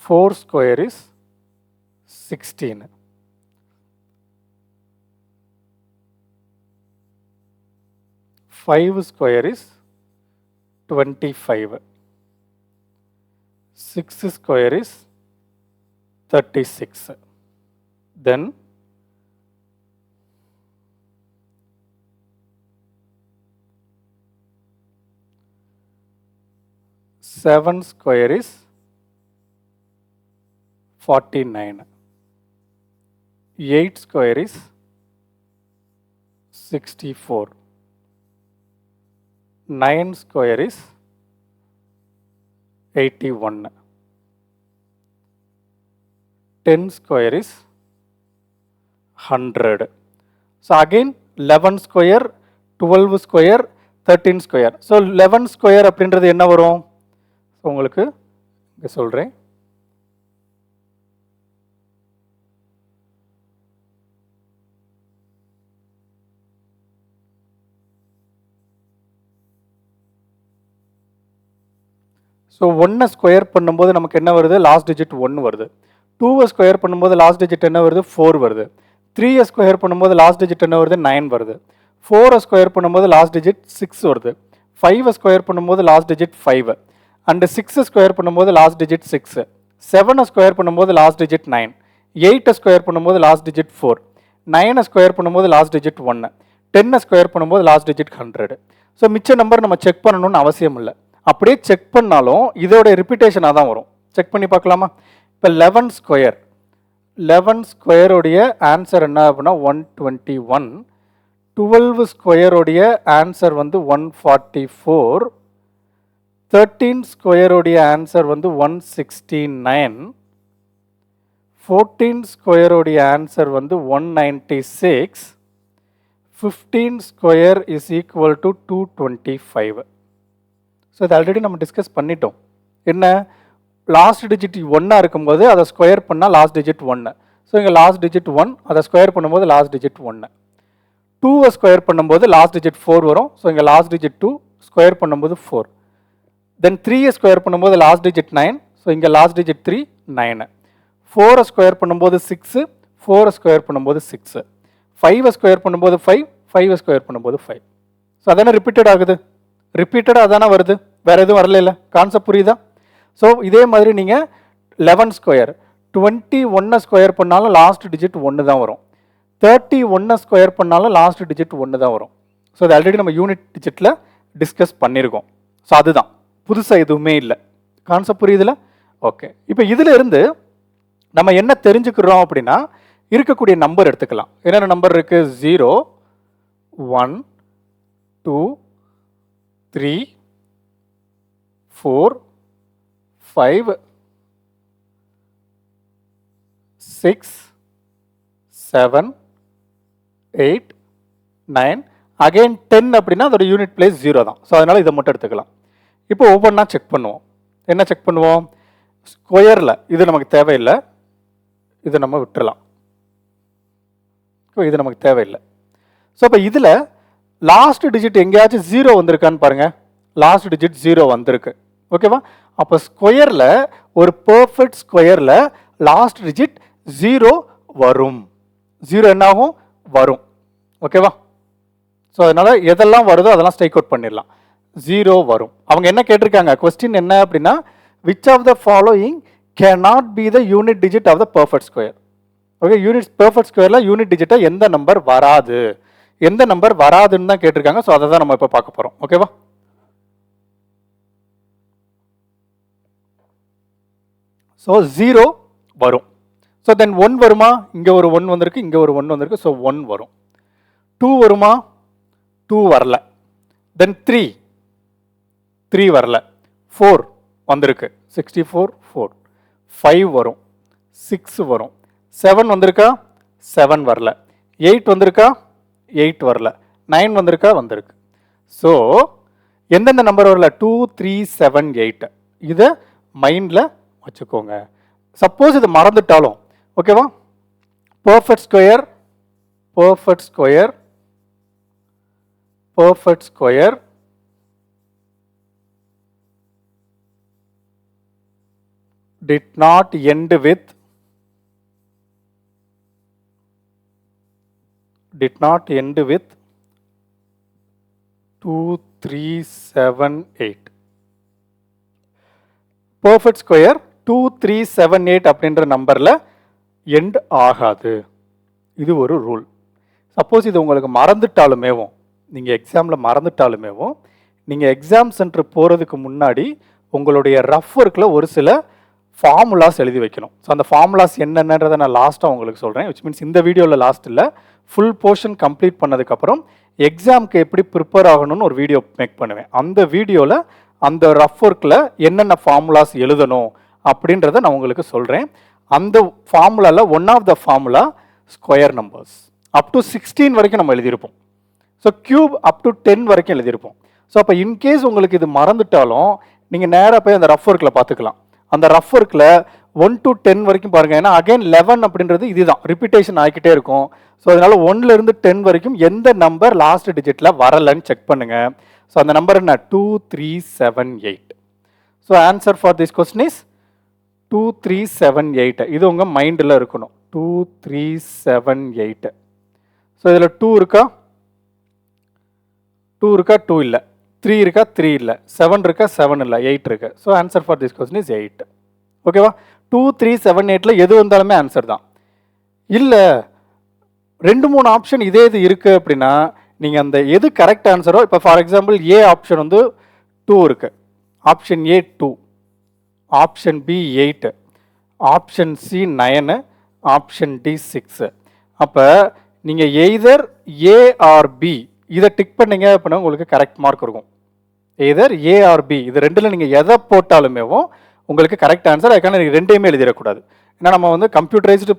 4 square is 16. 5 square is 25. 6 square is 36. Then 7 square is 49. 8 square is 64. 9 square is 81. 10 square is 100. So again 11 square, 12 square, 13 square. So 11 square அப்படின்றது என்ன வரும்? உங்களுக்கு இங்கே சொல்கிறேன். So 1 square பண்ணும்போது நமக்கு என்ன வருது? லாஸ்ட் டிஜிட் 1 வருது. 2 ஸ்கொயர் பண்ணும்போது லாஸ்ட் டிஜிட் என்ன வருது? 4 வருது. 3 ஸ்கொயர் பண்ணும்போது லாஸ்ட் டிஜிட் என்ன வருது? 9 வருது. 4 ஸ்கொயர் பண்ணும்போது லாஸ்ட் டிஜிட் 6 வருது. 5 ஸ்கொயர் பண்ணும்போது லாஸ்ட் டிஜிட் 5. அண்ட் 6 ஸ்கொயர் பண்ணும்போது லாஸ்ட் டிஜிட் 6. 7 ஸ்கொயர் பண்ணும்போது லாஸ்ட் டிஜிட் 9. 8 ஸ்கொயர் பண்ணும்போது லாஸ்ட் டிஜிட் 4. 9 ஸ்கொயர் பண்ணும்போது லாஸ்ட் டிஜிட் 1. 10 ஸ்கொயர் பண்ணும்போது லாஸ்ட் டிஜிட் 100. ஸோ மிச்ச நம்பர் நம்ம செக் பண்ணணும்னு அவசியம் இல்லை. அப்படியே செக் பண்ணாலும் இதோட ரிப்பீட்டேஷனாக தான் வரும். செக் பண்ணி பார்க்கலாமா? இப்போ 11 ஸ்கொயருடைய ஆன்சர் என்ன அப்படின்னா 121. 12 ஸ்கொயருடைய ஆன்சர் வந்து 144. 13 ஸ்கொயருடைய ஆன்சர் வந்து 169. 14 ஸ்கொயருடைய ஆன்சர் வந்து 196. 15 square is equal to 225. So இது ஆல்ரெடி நம்ம டிஸ்கஸ் பண்ணிட்டோம். என்ன? லாஸ்ட் டிஜிட் 1 இருக்கும்போது அதை ஸ்கொயர் பண்ணால் லாஸ்ட் டிஜிட் 1. ஸோ இங்கே லாஸ்ட் டிஜிட் 1, அதை ஸ்கொயர் பண்ணும்போது லாஸ்ட் டிஜிட் 1. 2 ஸ்கொயர் பண்ணும்போது லாஸ்ட் டிஜிட் 4 வரும். ஸோ இங்கே லாஸ்ட் டிஜிட் 2, ஸ்கொயர் பண்ணும்போது 4. தென் 3 ஸ்கொயர் பண்ணும்போது லாஸ்ட் டிஜிட் 9. ஸோ இங்கே லாஸ்ட் டிஜிட் 3, 9. 4 ஸ்கொயர் பண்ணும்போது 6, 4 ஸ்கொயர் பண்ணும்போது 6. 5 ஸ்கொயர் பண்ணும்போது 5, 5 ஸ்கொயர் பண்ணும்போது 5. ஸோ அதானே ரிப்பீட்டட் ஆகுது. ரிப்பீட்டடாக அதானே வருது, வேறு எதுவும் வரல. இல்லை, கான்செப்ட் புரியுதா? ஸோ இதே மாதிரி நீங்கள் 11 ஸ்கொயர் 21 ஸ்கொயர் பண்ணாலும் லாஸ்ட் டிஜிட் 1 தான் வரும். 31 ஸ்கொயர் பண்ணாலும் லாஸ்ட் டிஜிட் 1 தான் வரும். ஸோ அது ஆல்ரெடி நம்ம யூனிட் டிஜிட்டில் டிஸ்கஸ் பண்ணியிருக்கோம். ஸோ அதுதான், புதுசாக எதுவுமே இல்லை. கான்செப்ட் புரியுதுல? ஓகே, இப்போ இதில் இருந்து நம்ம என்ன தெரிஞ்சுக்கிறோம் அப்படின்னா, இருக்கக்கூடிய நம்பர் எடுத்துக்கலாம். என்னென்ன நம்பர் இருக்குது? 0, 1, 2, 3, 4, 5, 6, 7, 8, 9, அகைன் 10 அப்படின்னா அதோட யூனிட் பிளேஸ் 0 தான். ஸோ அதனால் இதை மட்டும் எடுத்துக்கலாம். இப்போ ஒவ்வொன்றா செக் பண்ணுவோம். என்ன செக் பண்ணுவோம்? ஸ்கொயரில் இது நமக்கு தேவையில்லை, இதை நம்ம விட்டுறலாம். இது நமக்கு தேவையில்லை. ஸோ இப்போ இதில் லாஸ்ட் டிஜிட் எங்கேயாச்சும் 0 வந்திருக்கான்னு பாருங்கள். லாஸ்ட் டிஜிட் 0 வந்திருக்கு. ஓகேவா? அப்போ ஸ்கொயரில் ஒரு பர்ஃபெக்ட் ஸ்கொயரில் லாஸ்ட் டிஜிட் 0 வரும். 0 என்னாகும்? வரும். ஓகேவா? ஸோ அதனால் எதெல்லாம் வருதோ அதெல்லாம் ஸ்ட்ரைக் அவுட் பண்ணிடலாம். 0 வரும். அவங்க என்ன கேட்டிருக்காங்க? கொஸ்டின் என்ன அப்படின்னா, which of the following cannot be the unit digit of the perfect square? Okay, unit perfect ஸ்கொயரில் யூனிட் டிஜிட்டை எந்த நம்பர் வராது, எந்த நம்பர் வராதுன்னு தான் கேட்டிருக்காங்க. ஸோ அதை தான் நம்ம இப்போ பார்க்க போகிறோம். ஓகேவா? ஸோ 0 வரும். ஸோ தென் 1 வருமா? இங்கே ஒரு 1 வந்திருக்கு, இங்கே ஒரு 1 வந்திருக்கு. ஸோ 1 வரும். 2 வருமா? 2 வரல. தென் 3 வரல. 4 வந்திருக்கு, 64, 4. 5 வரும், 6 வரும். 7 வந்திருக்கா? 7 வரல. 8 வந்திருக்கா? 8 வரல. 9 வந்திருக்கா? வந்திருக்கு. ஸோ எந்தெந்த நம்பர் வரல? 2, 3, 7, 8. இதை மைண்டில் வச்சுக்கோங்க. சப்போஸ் இது மறந்துட்டாலும் ஓகேவா? Perfect square, perfect square, perfect square did not end with 2, 3, 7, 8. Perfect square 2, 3, 7, 8 அப்படின்ற நம்பரில் எண்ட் ஆகாது. இது ஒரு ரூல். சப்போஸ் இது உங்களுக்கு மறந்துட்டாலுமேவும், நீங்கள் எக்ஸாமில் மறந்துட்டாலுமேவும், நீங்கள் எக்ஸாம் சென்டர் போகிறதுக்கு முன்னாடி உங்களுடைய ரஃப் ஒர்க்கில் ஒரு சில ஃபார்முலாஸ் எழுதி வைக்கணும். ஸோ அந்த ஃபார்முலாஸ் என்னென்னன்றதை நான் லாஸ்ட்டாக உங்களுக்கு சொல்கிறேன். விச் மீன்ஸ் இந்த வீடியோவில் லாஸ்ட் இல்லை, ஃபுல் போர்ஷன் கம்ப்ளீட் பண்ணதுக்கப்புறம் எக்ஸாமுக்கு எப்படி ப்ரிப்பேர் ஆகணும்னு ஒரு வீடியோ மேக் பண்ணுவேன். அந்த வீடியோவில் அந்த ரஃப் ஒர்க்கில் என்னென்ன ஃபார்முலாஸ் எழுதணும் அப்படின்றத நான் உங்களுக்கு சொல்கிறேன். அந்த ஃபார்முலாவில் one of the formula square numbers up to 16 வரைக்கும் நம்ம எழுதியிருப்போம். ஸோ கியூப் அப் டு 10 வரைக்கும் எழுதியிருப்போம். ஸோ அப்போ இன்கேஸ் உங்களுக்கு இது மறந்துட்டாலும் நீங்கள் நேராக போய் அந்த ரஃப் ஒர்க்கில் பார்த்துக்கலாம். அந்த ரஃப் ஒர்க்கில் 1 to 10 வரைக்கும் பாருங்கள். ஏன்னா அகைன் 11 அப்படின்றது இதுதான் ரிப்பீட்டேஷன் ஆகிக்கிட்டே இருக்கும். ஸோ அதனால் 1லேருந்து 10 வரைக்கும் எந்த நம்பர் லாஸ்ட் டிஜிட்டில் வரலன்னு செக் பண்ணுங்கள். ஸோ அந்த நம்பர் என்ன? 2, 3, 7, 8. So answer for this question is 2, 3, 7, 8. இது உங்கள் மைண்டில் இருக்கணும். 2, 3, 7, 8. ஸோ இதில் 2 இருக்கா? 2 இருக்கா? 2 இல்லை. 3 இருக்கா? 3 இல்லை. 7 இருக்கா? 7 இல்லை. 8 இருக்கு. So answer for this question is 8. ஓகேவா? 2, 3, 7, 8ல் எது வந்தாலுமே ஆன்சர் தான். இல்லை 2-3 ஆப்ஷன் இதே இது இருக்குது அப்படின்னா நீங்கள் அந்த எது கரெக்ட் ஆன்சரோ, இப்போ ஃபார் எக்ஸாம்பிள் ஏ ஆப்ஷன் வந்து 2 இருக்குது, option A 2, option B 8, option C 9, option D 6. அப்போ நீங்கள் எய்தர் ஏ ஆர் பி இதை டிக் பண்ணீங்க அப்படின்னா உங்களுக்கு கரெக்ட் மார்க் இருக்கும். எய்தர் ஏ ஆர் பி இது ரெண்டில் நீங்கள் எதை போட்டாலுமேவும் உங்களுக்கு கரெக்ட் ஆன்சர். அதுக்கான நீங்கள் ரெண்டையுமே எழுதிடக்கூடாது. ஏன்னா நம்ம வந்து கம்ப்யூட்டரைஸ்டு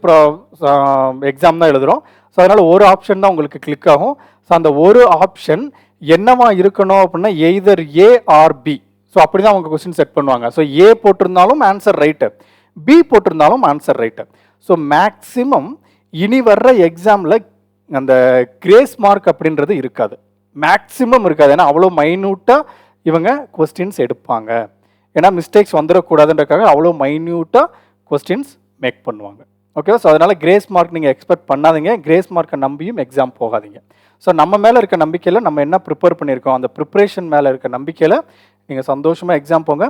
எக்ஸாம் தான் எழுதுகிறோம். ஸோ அதனால் ஒரு ஆப்ஷன் தான் உங்களுக்கு கிளிக் ஆகும். ஸோ அந்த ஒரு ஆப்ஷன் என்னவா இருக்கணும் அப்படின்னா either A or B. So அப்படி தான் அவங்க கொஸ்டின் செட் பண்ணுவாங்க. ஸோ ஏ போட்டிருந்தாலும் ஆன்சர் ரைட்டு, பி போட்டிருந்தாலும் ஆன்சர் ரைட்டு. ஸோ மேக்ஸிமம் இனி வர்ற எக்ஸாமில் அந்த கிரேஸ் மார்க் அப்படின்றது இருக்காது, மேக்ஸிமம் இருக்காது. ஏன்னா அவ்வளோ மைன்யூட்டாக இவங்க கொஸ்டின்ஸ் எடுப்பாங்க. ஏன்னா மிஸ்டேக்ஸ் வந்துடக்கூடாதுன்றக்காக அவ்வளோ மைன்யூட்டாக கொஸ்டின்ஸ் மேக் பண்ணுவாங்க. ஓகேவா? ஸோ அதனால் கிரேஸ் மார்க் நீங்கள் எக்ஸ்பெக்ட் பண்ணாதீங்க. கிரேஸ் மார்க்கை நம்பியும் எக்ஸாம் போகாதீங்க. ஸோ நம்ம மேலே இருக்க நம்பிக்கையில் நம்ம என்ன ப்ரிப்பேர் பண்ணியிருக்கோம், அந்த ப்ரிப்ரேஷன் மேலே இருக்க நம்பிக்கையில் நீங்கள் சந்தோஷமாக எக்ஸாம் போங்க.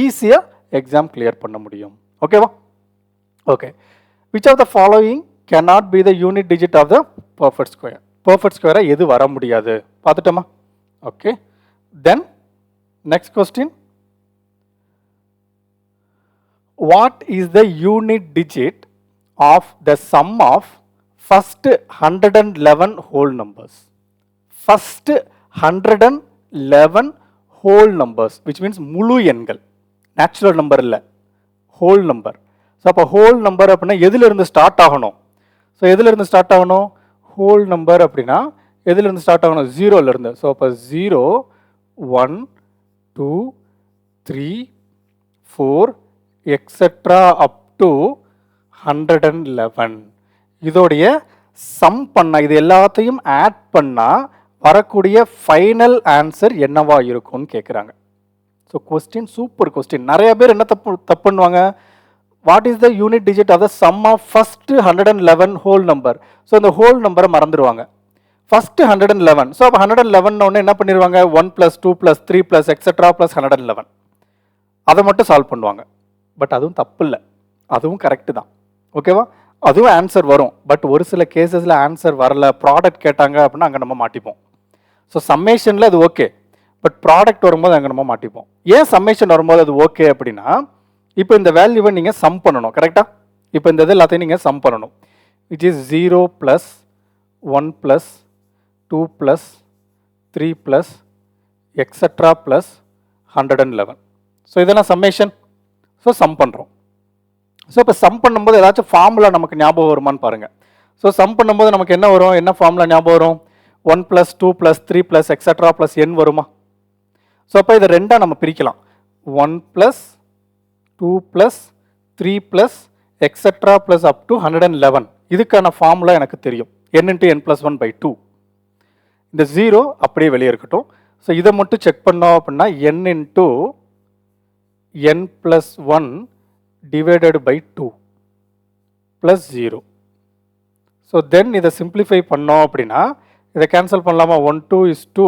ஈஸியாக எக்ஸாம் கிளியர் பண்ண முடியும். ஓகேவா? Okay. Which of the following cannot be the unit digit of the perfect square? perfect square எது வர முடியாது பார்த்துட்டோமா? Okay. then next question, what is the unit digit of the sum of first 111 whole numbers? first 111 whole numbers which means முழு எண்கள், natural number இல்லை, whole number. So அப்போ whole number அப்படின்னா எதிலிருந்து start ஆகணும்? ஸோ எதிலிருந்து ஸ்டார்ட் ஆகணும்? Whole number அப்படின்னா எதிலிருந்து ஸ்டார்ட் ஆகணும்? ஜீரோலேருந்து. ஸோ அப்போ 0 1 2 3 4 எக்ஸெட்ரா அப் டு 111. இதோடைய சம் பண்ண இது எல்லாத்தையும் ஆட் பண்ணால் வரக்கூடிய ஃபைனல் ஆன்சர் என்னவா இருக்கும்னு கேட்குறாங்க. So question super question. நிறைய பேர் என்ன தப்பு பண்ணுவாங்க? What is the unit digit of the sum of first 111 whole number? So இந்த ஹோல் நம்பரை மறந்துடுவாங்க. ஃபர்ஸ்ட் 111. ஸோ அப்போ 111 ஒன்று என்ன பண்ணிடுவாங்க? 1 + 2 + 3 + எக்ஸெட்ரா + 111 அதை மட்டும் சால்வ் பண்ணுவாங்க. பட் அதுவும் தப்பு இல்லை, அதுவும் கரெக்டு தான். ஓகேவா? அதுவும் ஆன்சர் வரும். பட் ஒரு சில கேசஸில் ஆன்சர் வரல, ப்ராடக்ட் கேட்டாங்க அப்படின்னா அங்கே நம்ம மாட்டிப்போம். ஸோ சம்மேஷனில் அது ஓகே, பட் ப்ராடக்ட் வரும்போது அங்கே நம்ம மாட்டிப்போம். ஏன் சம்மேஷன் வரும்போது அது ஓகே அப்படின்னா, இப்போ இந்த வேல்யூவை நீங்கள் சம் பண்ணணும். கரெக்டாக? இப்போ இந்த இது எல்லாத்தையும் நீங்கள் சம் பண்ணணும். Which is 0 + 1 + 2 + 3 + etcetera + 111. ஸோ இதெல்லாம் சம்மேஷன். ஸோ சம் பண்ணுறோம். ஸோ இப்போ சம் பண்ணும்போது ஏதாச்சும் ஃபார்முலா நமக்கு ஞாபகம் வருமானு பாருங்கள். ஸோ சம் பண்ணும்போது நமக்கு என்ன வரும்? என்ன ஃபார்முலா ஞாபகம் வரும்? 1 + 2 + 3 + எக்ஸெட்ரா + n வருமா? ஸோ அப்போ இதை ரெண்டாக நம்ம பிரிக்கலாம். 1 + 2 + 3 + எக்ஸெட்ரா + அப் டு 111. இதுக்கான ஃபார்முலா எனக்கு தெரியும். n × n + 1/2. இந்த 0 அப்படியே வெளியே இருக்கட்டும். ஸோ இதை மட்டும் செக் பண்ணோம் அப்படின்னா n × n + 1 divided by 2 plus 0. So then இதை சிம்பிளிஃபை பண்ணோம் அப்படின்னா இதை கேன்சல் பண்ணலாமா? 1 2 is 2,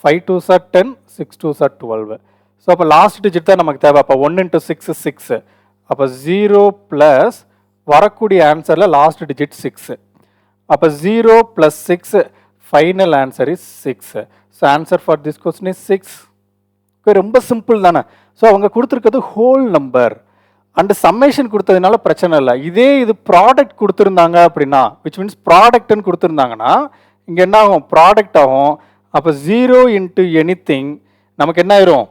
5 2s are 10, 6 2s are 12. So அப்போ லாஸ்ட் டிஜிட் தான் நமக்கு தேவை. அப்போ 1 × 6 is 6. அப்போ 0 ப்ளஸ் வரக்கூடிய ஆன்சரில் லாஸ்ட் டிஜிட் 6. அப்போ 0 + 6 final answer is 6. So answer for this question is 6. ரொம்ப சிம்பிள் தானே. ஸோ அவங்க கொடுத்துருக்கிறது ஹோல் நம்பர் அண்ட் சம்மேஷன் கொடுத்ததுனால பிரச்சனை இல்லை. இதே இது ப்ராடக்ட் கொடுத்துருந்தாங்க அப்படின்னா, விச் மீன்ஸ் ப்ராடக்ட்னு கொடுத்துருந்தாங்கன்னா இங்கே என்ன ஆகும்? ப்ராடக்ட் ஆகும். அப்போ 0 × anything நமக்கு என்ன ஆயிரும்?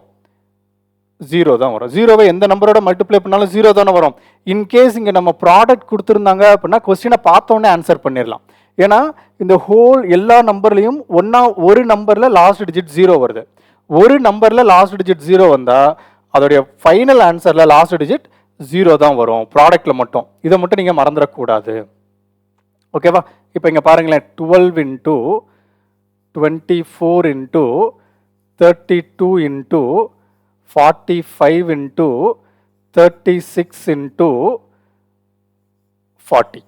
0 தான் வரும். 0வை எந்த நம்பரோட மல்டிப்ளை பண்ணாலும் 0 தானே வரும். இன்கேஸ் இங்கே நம்ம ப்ராடக்ட் கொடுத்துருந்தாங்க அப்படின்னா கொஸ்டினை பார்த்தோன்னே ஆன்சர் பண்ணிடலாம். ஏன்னா இந்த ஹோல் எல்லா நம்பர்லையும் ஒரு நம்பரில் லாஸ்ட் டிஜிட் 0 வருது. ஒரு நம்பரில் லாஸ்ட் டிஜிட் 0 வந்தால் அதோடைய ஃபைனல் ஆன்சரில் லாஸ்ட் டிஜிட் 0 தான் வரும், ப்ராடக்டில் மட்டும். இதை மட்டும் நீங்கள் மறந்துடக்கூடாது. ஓகேவா? இப்போ இங்கே பாருங்களேன், 12 × 24 × 32 × 45 × 36 × 40.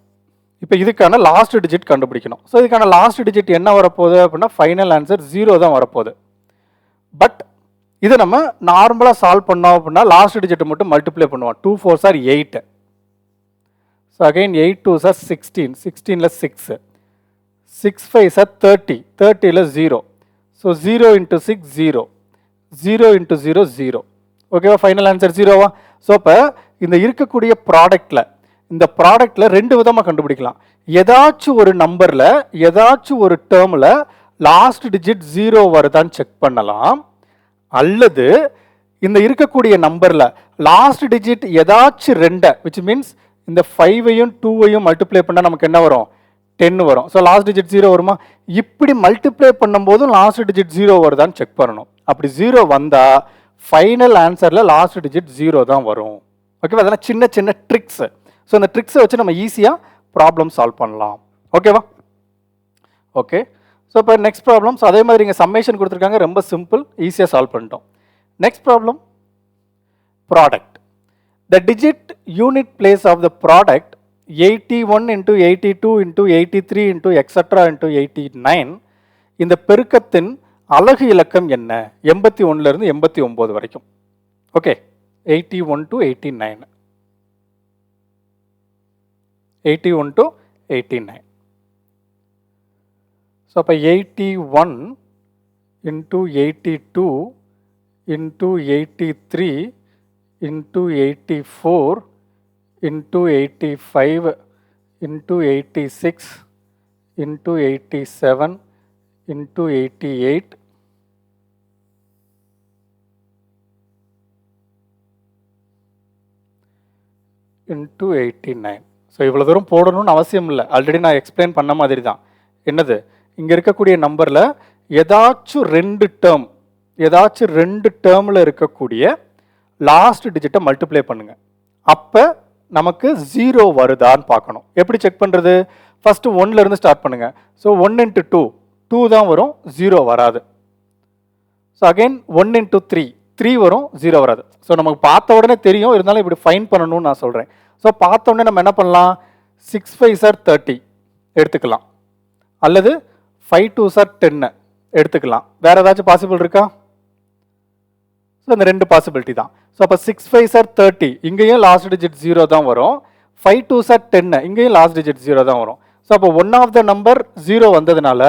இப்போ இதுக்கான லாஸ்ட் டிஜிட் கண்டுபிடிக்கணும். ஸோ இதுக்கான லாஸ்ட் டிஜிட் என்ன வரப்போகுது அப்படின்னா ஃபைனல் ஆன்சர் 0 தான் வரப்போகுது. பட் இதை நம்ம நார்மலாக சால்வ் பண்ணோம் அப்படின்னா லாஸ்ட் டிஜிட்டை மட்டும் மல்டிப்ளை பண்ணுவோம். 2 4s are 8. So again 8 2s are 16, 16ல் 6, 6 5s are 30, 30ல் 0. So 0 × 6 0, 0 × 0 0. ஓகேவா? Final answer 0வா? ஸோ அப்போ இந்த இருக்கக்கூடிய ப்ராடக்டில் ரெண்டு விதமாக கண்டுபிடிக்கலாம். ஏதாச்சும் ஒரு நம்பரில் ஏதாச்சும் ஒரு டேர்மில் லாஸ்ட் டிஜிட் 0 வருதான்னு செக் பண்ணலாம். அல்லது இந்த இருக்கக்கூடிய நம்பரில் லாஸ்ட் டிஜிட் ஏதாச்சும் 2, விச் மீன்ஸ் இந்த 5ஐயும் 2ஐயும் மல்டிப்ளை பண்ணால் நமக்கு என்ன வரும்? 10 வரும். ஸோ லாஸ்ட் டிஜிட் 0 வருமா? இப்படி மல்டிப்ளை பண்ணும்போதும் லாஸ்ட் டிஜிட் 0 வருதான்னு செக் பண்ணணும். அப்படி 0 வந்தால் ஃபைனல் ஆன்சரில் லாஸ்ட் டிஜிட் 0 தான் வரும். ஓகேவா? அதெல்லாம் சின்ன சின்ன ட்ரிக்ஸு. ஸோ அந்த ட்ரிக்ஸை வச்சு நம்ம ஈஸியாக ப்ராப்ளம் சால்வ் பண்ணலாம். ஓகேவா? ஓகே. ஸோ இப்போ நெக்ஸ்ட் ப்ராப்ளம். ஸோ அதே மாதிரி இங்கே சம்மேஷன் கொடுத்துருக்காங்க, ரொம்ப சிம்பிள், ஈஸியாக சால்வ் பண்ணிட்டோம். Next problem, product. The digit unit place of the product 81 × 82 × 83 × etcetera × 89. இந்த பெருக்கத்தின் அலகு இலக்கம் என்ன? 81லேருந்து 89 வரைக்கும். Okay, 81 to 89, 81 to 89. ஸோ அப்போ 81 × 82 × 83 × 84 × 85 × 86 × 87 × 88 × இன்ட்டு 89. ஸோ இவ்வளோ தூரம் போடணும்னு அவசியம் இல்லை, ஆல்ரெடி நான் எக்ஸ்பிளைன் பண்ண மாதிரி தான். என்னது, இங்கே இருக்கக்கூடிய நம்பரில் ஏதாச்சும் ரெண்டு டேர்மில் இருக்கக்கூடிய லாஸ்ட் டிஜிட்டை மல்டிப்ளை பண்ணுங்க. அப்போ நமக்கு 0 வருதான்னு பார்க்கணும். எப்படி செக் பண்ணுறது? ஃபஸ்ட்டு 1லேருந்து ஸ்டார்ட் பண்ணுங்க. ஸோ 1 இன்ட்டு 2 தான் வரும், 0 வராது. ஸோ அகைன் 1 இன்ட்டு 3 வரும், 0 வராது. ஸோ நமக்கு பார்த்த உடனே தெரியும், இருந்தாலும் இப்படி ஃபைன் பண்ணணும்னு நான் சொல்கிறேன். ஸோ பார்த்த உடனே நம்ம என்ன பண்ணலாம்? 6 5s are 30 எடுத்துக்கலாம், அல்லது 5 2s are 10 எடுத்துக்கலாம். வேற ஏதாச்சும் பாசிபிள் இருக்கா? ஸோ இந்த ரெண்டு பாசிபிலிட்டி தான். ஸோ அப்போ 6 5s are 30, இங்கேயும் லாஸ்ட் டிஜிட் 0 தான் வரும். 5 2s are 10, இங்கேயும் லாஸ்ட் டிஜிட் 0 தான் வரும். ஸோ அப்போ ஒன் ஆஃப் த நம்பர் 0 வந்ததுனால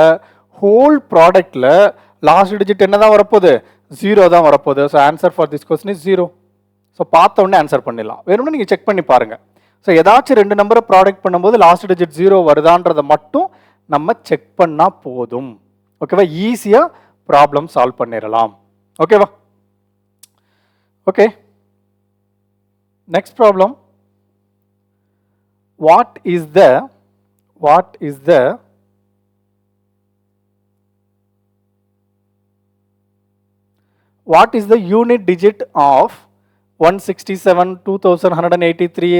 ஹோல் ப்ராடக்டில் லாஸ்ட் டிஜிட் என்ன தான் வரப்போகுது? 0 தான் வரப்போகுது. So answer for this question is 0. So பார்த்த உடனே ஆன்சர் பண்ணிடலாம். வேணும்னா நீங்கள் செக் பண்ணி பாருங்கள். ஸோ ஏதாச்சும் ரெண்டு நம்பரை ப்ராடக்ட் பண்ணும்போது லாஸ்ட் டிஜிட் 0 வருதான்றதை மட்டும் நம்ம செக் பண்ணால் போதும். ஓகேவா? ஈஸியாக ப்ராப்ளம் சால்வ் பண்ணிடலாம். ஓகேவா? Okay, next problem. What is the unit digit of 167 2183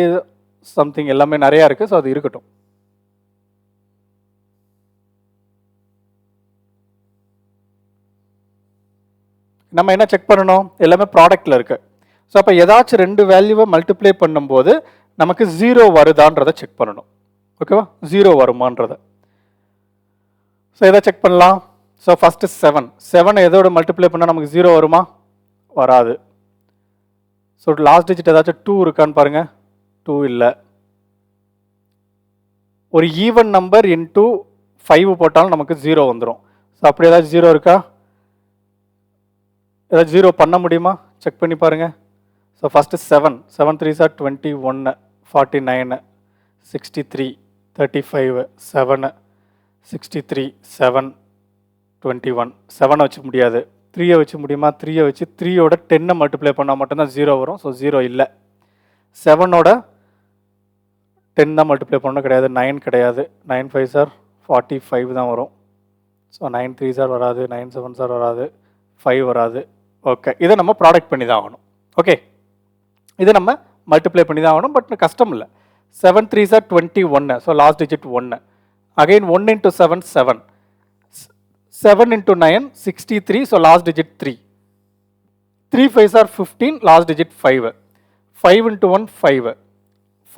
something எல்லாமே நிறைய இருக்கு. ஸோ அது இருக்கட்டும். நம்ம என்ன செக் பண்ணணும்? எல்லாமே ப்ராடக்ட்ல இருக்கு. ஸோ அப்போ ஏதாச்சும் ரெண்டு வேல்யூவை மல்டிப்ளை பண்ணும்போது நமக்கு 0 வருதான்றதை செக் பண்ணணும். ஓகேவா? 0 வருமானதை. ஸோ எதை செக் பண்ணலாம்? ஸோ ஃபஸ்ட்டு 7 எதோட மல்டிப்ளை பண்ணால் நமக்கு 0 வருமா? வராது. ஸோ லாஸ்ட் டிஜிட் ஏதாச்சும் 2 இருக்கான்னு பாருங்க. 2 இல்லை. ஒரு ஈவன் நம்பர் இன்டூ 5 போட்டாலும் நமக்கு 0 வந்துடும். ஸோ அப்படி ஏதாச்சும் 0 இருக்கா? ஏதாச்சும் 0 பண்ண முடியுமா? செக் பண்ணி பாருங்க. So first 7 3s are 21 49 63 35 7 63 7 21. 7 வச்சு முடியாது. 3 வச்சு முடியுமா? 3 வச்சு 3யோட 10 மல்டிப்ளை பண்ணால் மட்டும்தான் 0 வரும். ஸோ 0 இல்லை. 7ஓட 10 தான் மல்டிப்ளை பண்ணணும், கிடையாது. 9 கிடையாது. 9 5s are 45 தான் வரும். ஸோ 9 3s are வராது. 9 7s are வராது. 5 வராது. ஓகே, இதை நம்ம ப்ராடக்ட் பண்ணி தான் ஆகணும். ஓகே, இதை நம்ம மல்டிப்ளை பண்ணி தான் ஆகணும், பட் கஷ்டம் இல்லை. 7 3s are 21. So last digit 1. Again 1 into 7 7. 7 into 9 63. So last digit 3. 3 5s are 15. Last digit 5. 5 into 1 5.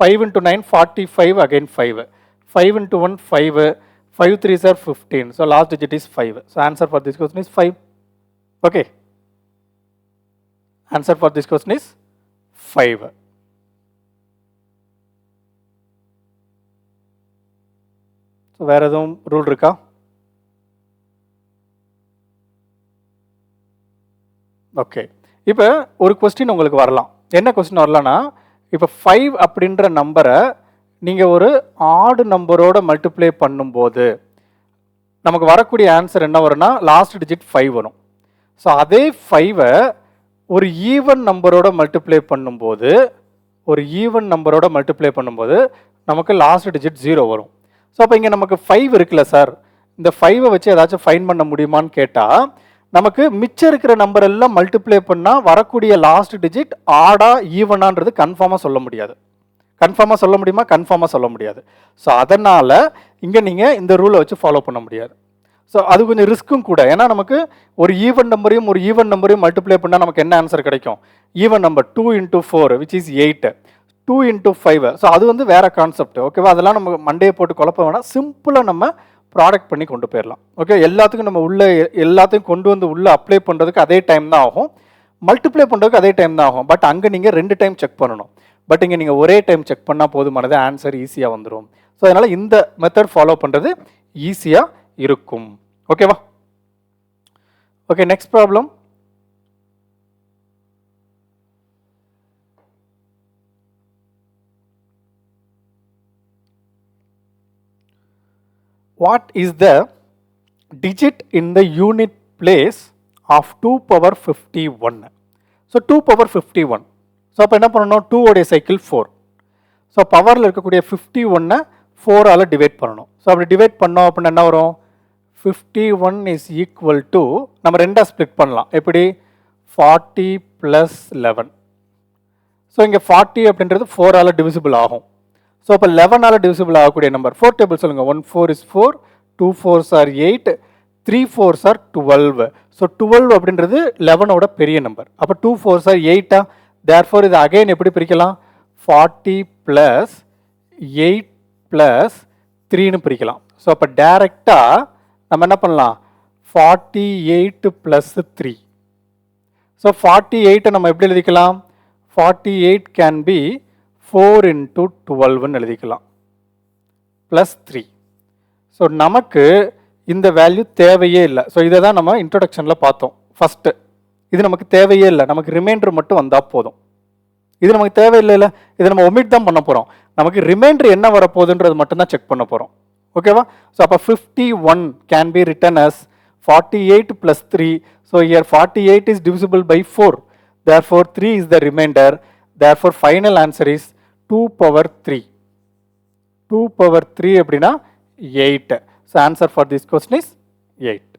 5 into 9 45. Again 5. 5 into 1 5. 5 3s are 15. So last digit is 5. So answer for this question is 5. Okay, answer for this question is 5. So வேற எதுவும் rule இருக்கா? Okay, இப்போ ஒரு question உங்களுக்கு வரலாம். என்ன question வரலாம்னா, இப்போ 5 அப்படின்ற நம்பரை நீங்கள் ஒரு ஆடு நம்பரோட மல்டிப்ளை பண்ணும்போது நமக்கு வரக்கூடிய ஆன்சர் என்ன வரும்னா லாஸ்ட் டிஜிட் 5 வரும். ஸோ அதே 5-ஐ ஒரு ஈவன் நம்பரோட மல்டிப்ளை பண்ணும்போது நமக்கு லாஸ்ட் டிஜிட் 0 வரும். ஸோ அப்போ இங்கே நமக்கு 5 இருக்குல்ல சார், இந்த 5-ஐ வச்சு ஏதாச்சும் ஃபைன் பண்ண முடியுமான்னு கேட்டால் நமக்கு மிச்சம் இருக்கிற நம்பர் எல்லாம் மல்டிப்ளை பண்ணால் வரக்கூடிய லாஸ்ட் டிஜிட் ஆடா ஈவனான்றது கன்ஃபார்மாக சொல்ல முடியாது. கன்ஃபார்மாக சொல்ல முடியுமா? கன்ஃபார்மாக சொல்ல முடியாது. ஸோ அதனால் இங்கே நீங்கள் இந்த ரூலை வச்சு ஃபாலோ பண்ண முடியாது. ஸோ அது கொஞ்சம் ரிஸ்க்கும் கூட. ஏன்னா நமக்கு ஒரு ஈவன் நம்பரையும் மல்டிப்ளை பண்ணால் நமக்கு என்ன ஆன்சர் கிடைக்கும்? Even number 2 into 4 which is 8. 2 into 5. So அது வந்து வேற கான்செப்ட். ஓகேவா? அதெல்லாம் நம்ம மண்டையை போட்டு குழப்ப வேணாம். சிம்பிளாக நம்ம ப்ராடக்ட் பண்ணி கொண்டு போயிடலாம். ஓகே, எல்லாத்துக்கும் நம்ம எல்லாத்தையும் கொண்டு வந்து உள்ளே அப்ளை பண்ணுறதுக்கு அதே டைம் தான் ஆகும், மல்டிப்ளை பண்ணுறதுக்கு அதே டைம் தான் ஆகும். பட் அங்கே நீங்கள் 2 டைம் செக் பண்ணணும். பட் இங்கே நீங்கள் ஒரே டைம் செக் பண்ணால் போதுமானது, ஆன்சர் ஈஸியாக வந்துடும். ஸோ அதனால் இந்த மெத்தட் ஃபாலோ பண்ணுறது ஈஸியாக இருக்கும். ஓகேவா? Okay, next problem. What is the digit in the unit place of 2 power 51? So 2 power 51. So அப்போ என்ன பண்ணணும்? 2 உடைய சைக்கிள் 4. ஸோ பவரில் இருக்கக்கூடிய 51 4ஆல் டிவைட் பண்ணணும். ஸோ அப்படி டிவைட் பண்ணோம் அப்படின்னா என்ன வரும்? 51 இஸ் ஈக்குவல் டு நம்ம ரெண்டாக ஸ்ப்ளிட் பண்ணலாம். எப்படி? 40 + 11. ஸோ இங்கே 40 அப்படின்றது 4ஆல் டிவிசிபிள் ஆகும். ஸோ அப்போ 11ஆல் டிவிசிபிள் ஆகக்கூடிய நம்பர் 4 டேபிள் சொல்லுங்கள். 1 4 is 4, 2 4s are 8, 3 4s are 12. So 12 அப்படின்றது 11ஓட பெரிய நம்பர். அப்போ 2 4s are 8. தேர்ஃபோர் இது அகைன் எப்படி பிரிக்கலாம்? 40 + 8 + 3ன்னு பிரிக்கலாம். ஸோ அப்போ டைரெக்டாக நம்ம என்ன பண்ணலாம்? 48 + 3. ஸோ 48 நம்ம எப்படி எழுதிக்கலாம்? 48 கேன் பி 4 × 12ன்னு எழுதிக்கலாம் +3. ஸோ நமக்கு இந்த வேல்யூ தேவையே இல்லை. ஸோ இதை தான் நம்ம இன்ட்ரொடக்ஷனில் பார்த்தோம் ஃபஸ்ட்டு. இது நமக்கு தேவையே இல்லை, நமக்கு ரிமைண்டர் மட்டும் வந்தால் போதும். இது நமக்கு தேவையில்லை இல்லை, இதை நம்ம ஒமிட் தான் பண்ண போகிறோம். நமக்கு ரிமைண்டர் என்ன வரப்போகுதுன்றது மட்டும்தான் செக் பண்ண போகிறோம். ஓகேவா? ஸோ அப்போ 51 can be written as 48 + 3. So here 48 is divisible by 4. Therefore 3 is the remainder. Therefore final answer is 2/3. 2/3 அப்படின்னா 8. So answer for this question is 8.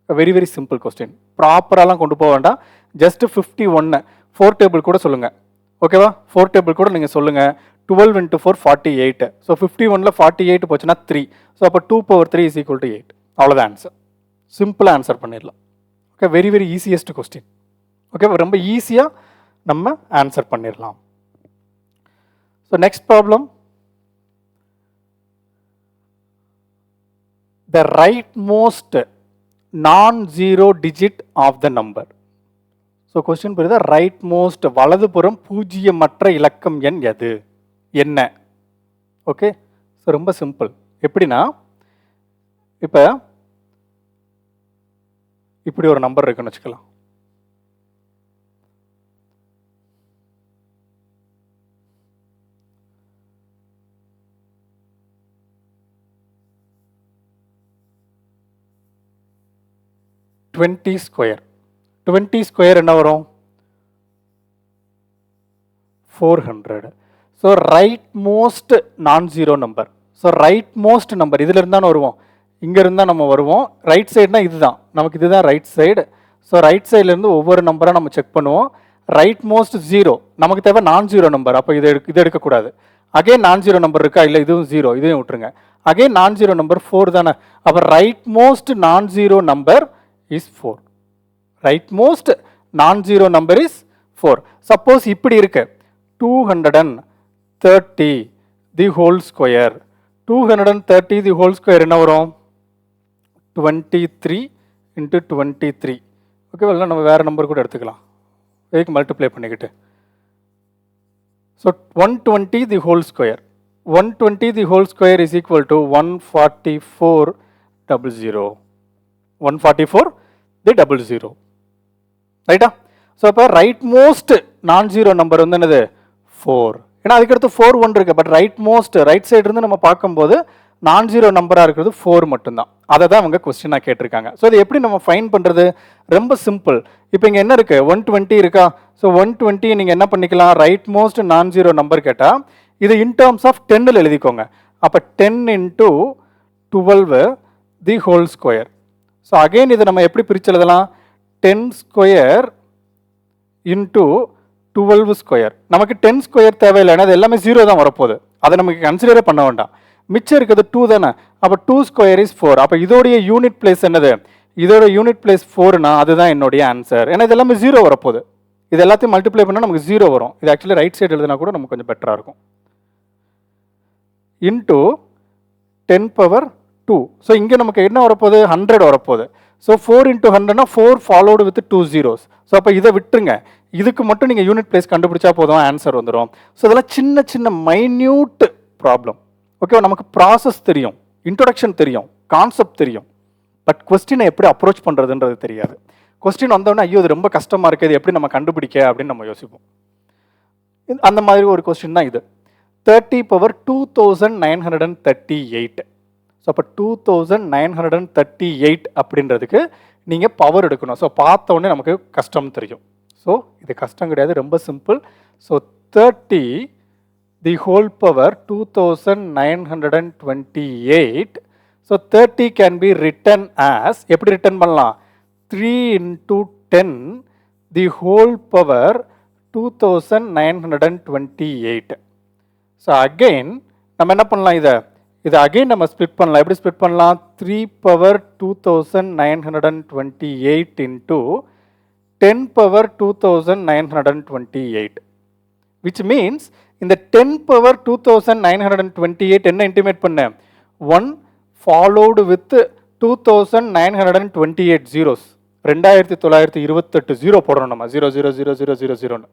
A very very simple question. ப்ராப்பராலாம் கொண்டு போக வேண்டாம். ஜஸ்ட் 51 4 டேபிள் கூட சொல்லுங்கள். ஓகேவா? 4 table கூட நீங்கள் சொல்லுங்கள். 12 × 4 48. ஸோ 51ல் 48 போச்சுன்னா 3. ஸோ அப்போ 2/3 is equal to 8. அவ்வளோதான் ஆன்சர். சிம்பிளாக ஆன்சர் பண்ணிடலாம். Okay, very very easiest question. Okay, ரொம்ப ஈஸியாக நம்ம ஆன்சர் பண்ணிடலாம். So next problem, the rightmost non-zero digit of the number. So question புரியுதா? ரைட்மோஸ்ட் வலதுபுறம் பூஜ்ஜியமற்ற இலக்கம் எண் எது? என்ன? ஓகே, ஸோ ரொம்ப சிம்பிள். எப்படின்னா, இப்போ இப்படி ஒரு நம்பர் இருக்குன்னு வச்சுக்கலாம். டுவெண்ட்டி ஸ்கொயர் என்ன வரும்? 400. ஸோ ரைட் மோஸ்ட் நான் zero number. So right most number இதில் இருந்தால் வருவோம், இங்கே இருந்தால் நம்ம வருவோம். ரைட் சைடுனா இதுதான், நமக்கு இதுதான் ரைட் சைடு. ஸோ ரைட் சைட்லேருந்து ஒவ்வொரு நம்பராக நம்ம செக் பண்ணுவோம். ரைட் மோஸ்ட் 0, நமக்கு தேவை நான் ஜீரோ நம்பர். அப்போ இது எடுக்கக்கூடாது. அகைன் நான் ஜீரோ நம்பர் இருக்கா? இல்லை, இதுவும் 0, இதையும் விட்டுருங்க. அகைன் நான் ஜீரோ நம்பர் 4 தானே. அப்போ ரைட் மோஸ்ட் நான் zero number is 4. Right most நான் ஜீரோ நம்பர் இஸ் 4. சப்போஸ் இப்படி இருக்கு, 230 தி ஹோல் ஸ்கொயர். 230 தி ஹோல் ஸ்கொயர் என்ன வரும்? 23 × 23. ஓகே, இல்லை நம்ம வேறு நம்பர் கூட எடுத்துக்கலாம், இதுக்கு மல்டிப்ளை பண்ணிக்கிட்டு. So 120 the whole square. 120 the whole square is equal to 144,000. 144,000. ரைட்டா? ஸோ அப்போ ரைட் மோஸ்ட் நான் ஜீரோ நம்பர் வந்து என்னது? 4. ஏன்னா அதுக்கடுத்து 4 1 இருக்கு. But right most right side இருந்து நம்ம பார்க்கும்போது நான் ஜீரோ நம்பராக இருக்கிறது 4 மட்டும்தான். அதை தான் அவங்க கொஸ்டினாக கேட்டிருக்காங்க. ஸோ இது எப்படி நம்ம ஃபைன் பண்ணுறது? ரொம்ப சிம்பிள். இப்போ இங்கே என்ன இருக்குது? 120 இருக்கா? ஸோ 120 நீங்கள் என்ன பண்ணிக்கலாம்? ரைட் மோஸ்ட் நான் ஜீரோ நம்பர் கேட்டால் இது இன் டேர்ம்ஸ் ஆஃப் 10ல் எழுதிக்கோங்க. அப்போ 10 × 12 தி ஹோல் ஸ்கொயர். ஸோ அகெயின் இதை நம்ம எப்படி பிரித்து எழுதலாம்? 10 ஸ்கொயர் இன்ட்டு 12 ஸ்கொயர். நமக்கு 10 ஸ்கொயர் தேவையில்லைன்னா அது எல்லாமே 0 தான் வரப்போகுது, அதை நமக்கு கன்சிடரே பண்ண வேண்டாம். மிச்சம் இருக்கிறது 2 தானே. அப்போ 2 ஸ்கொயர் இஸ் 4. அப்போ இதோடைய யூனிட் பிளேஸ் என்னது? இதோட யூனிட் பிளேஸ் 4னா அதுதான் என்னுடைய ஆன்சர். ஏன்னா இது எல்லாமே 0 வரப்போகுது. இது எல்லாத்தையும் மல்டிப்ளை பண்ணால் நமக்கு 0 வரும். இது ஆக்சுவலி ரைட் சைடு எழுதினா கூட நமக்கு கொஞ்சம் பெட்டராக இருக்கும். இன்ட்டு 10^2. ஸோ இங்கே நமக்கு என்ன வரப்போகுது? 100 வரப்போகுது. So 4 × 100னா 4 followed with 2 zeros. So அப்போ இதை விட்டுருங்க, இதுக்கு மட்டும் நீங்கள் யூனிட் பிளேஸ் கண்டுபிடிச்சா போதும், ஆன்சர் வந்துடும். ஸோ இதெல்லாம் சின்ன சின்ன மைன்யூட் ப்ராப்ளம். ஓகே, நமக்கு ப்ராசஸ் தெரியும், இன்ட்ரொடக்ஷன் தெரியும், கான்செப்ட் தெரியும். பட் கொஸ்டினை எப்படி அப்ரோச் பண்ணுறதுன்றது தெரியாது. கொஸ்டின் வந்தோடனே ஐயோ இது ரொம்ப கஷ்டமாக இருக்குது, இது எப்படி நம்ம கண்டுபிடிக்க அப்படின்னு நம்ம யோசிப்போம். அந்த மாதிரி ஒரு கொஸ்டின் தான் இது. 30^2938. ஸோ அப்போ 2938 அப்படின்றதுக்கு நீங்கள் பவர் எடுக்கணும். ஸோ பார்த்த உடனே நமக்கு கஷ்டம் தெரியும். ஸோ இது கஷ்டம் கிடையாது, ரொம்ப simple. So 30 the whole power 2928. So 30 can be written as, எப்படி written பண்ணலாம், 3 into 10 the whole power 2928. So again நம்ம என்ன பண்ணலாம், இதை again நம்ம split பண்ணலாம். எப்படி split பண்ணலாம், 3 power 2928 into 10 power 2928, which means இந்த 10 power 2928 என்ன intimate பண்ண, 1 followed with 2928 zeros, 2928 ஜீரோ போடணும் நம்ம, 0000000.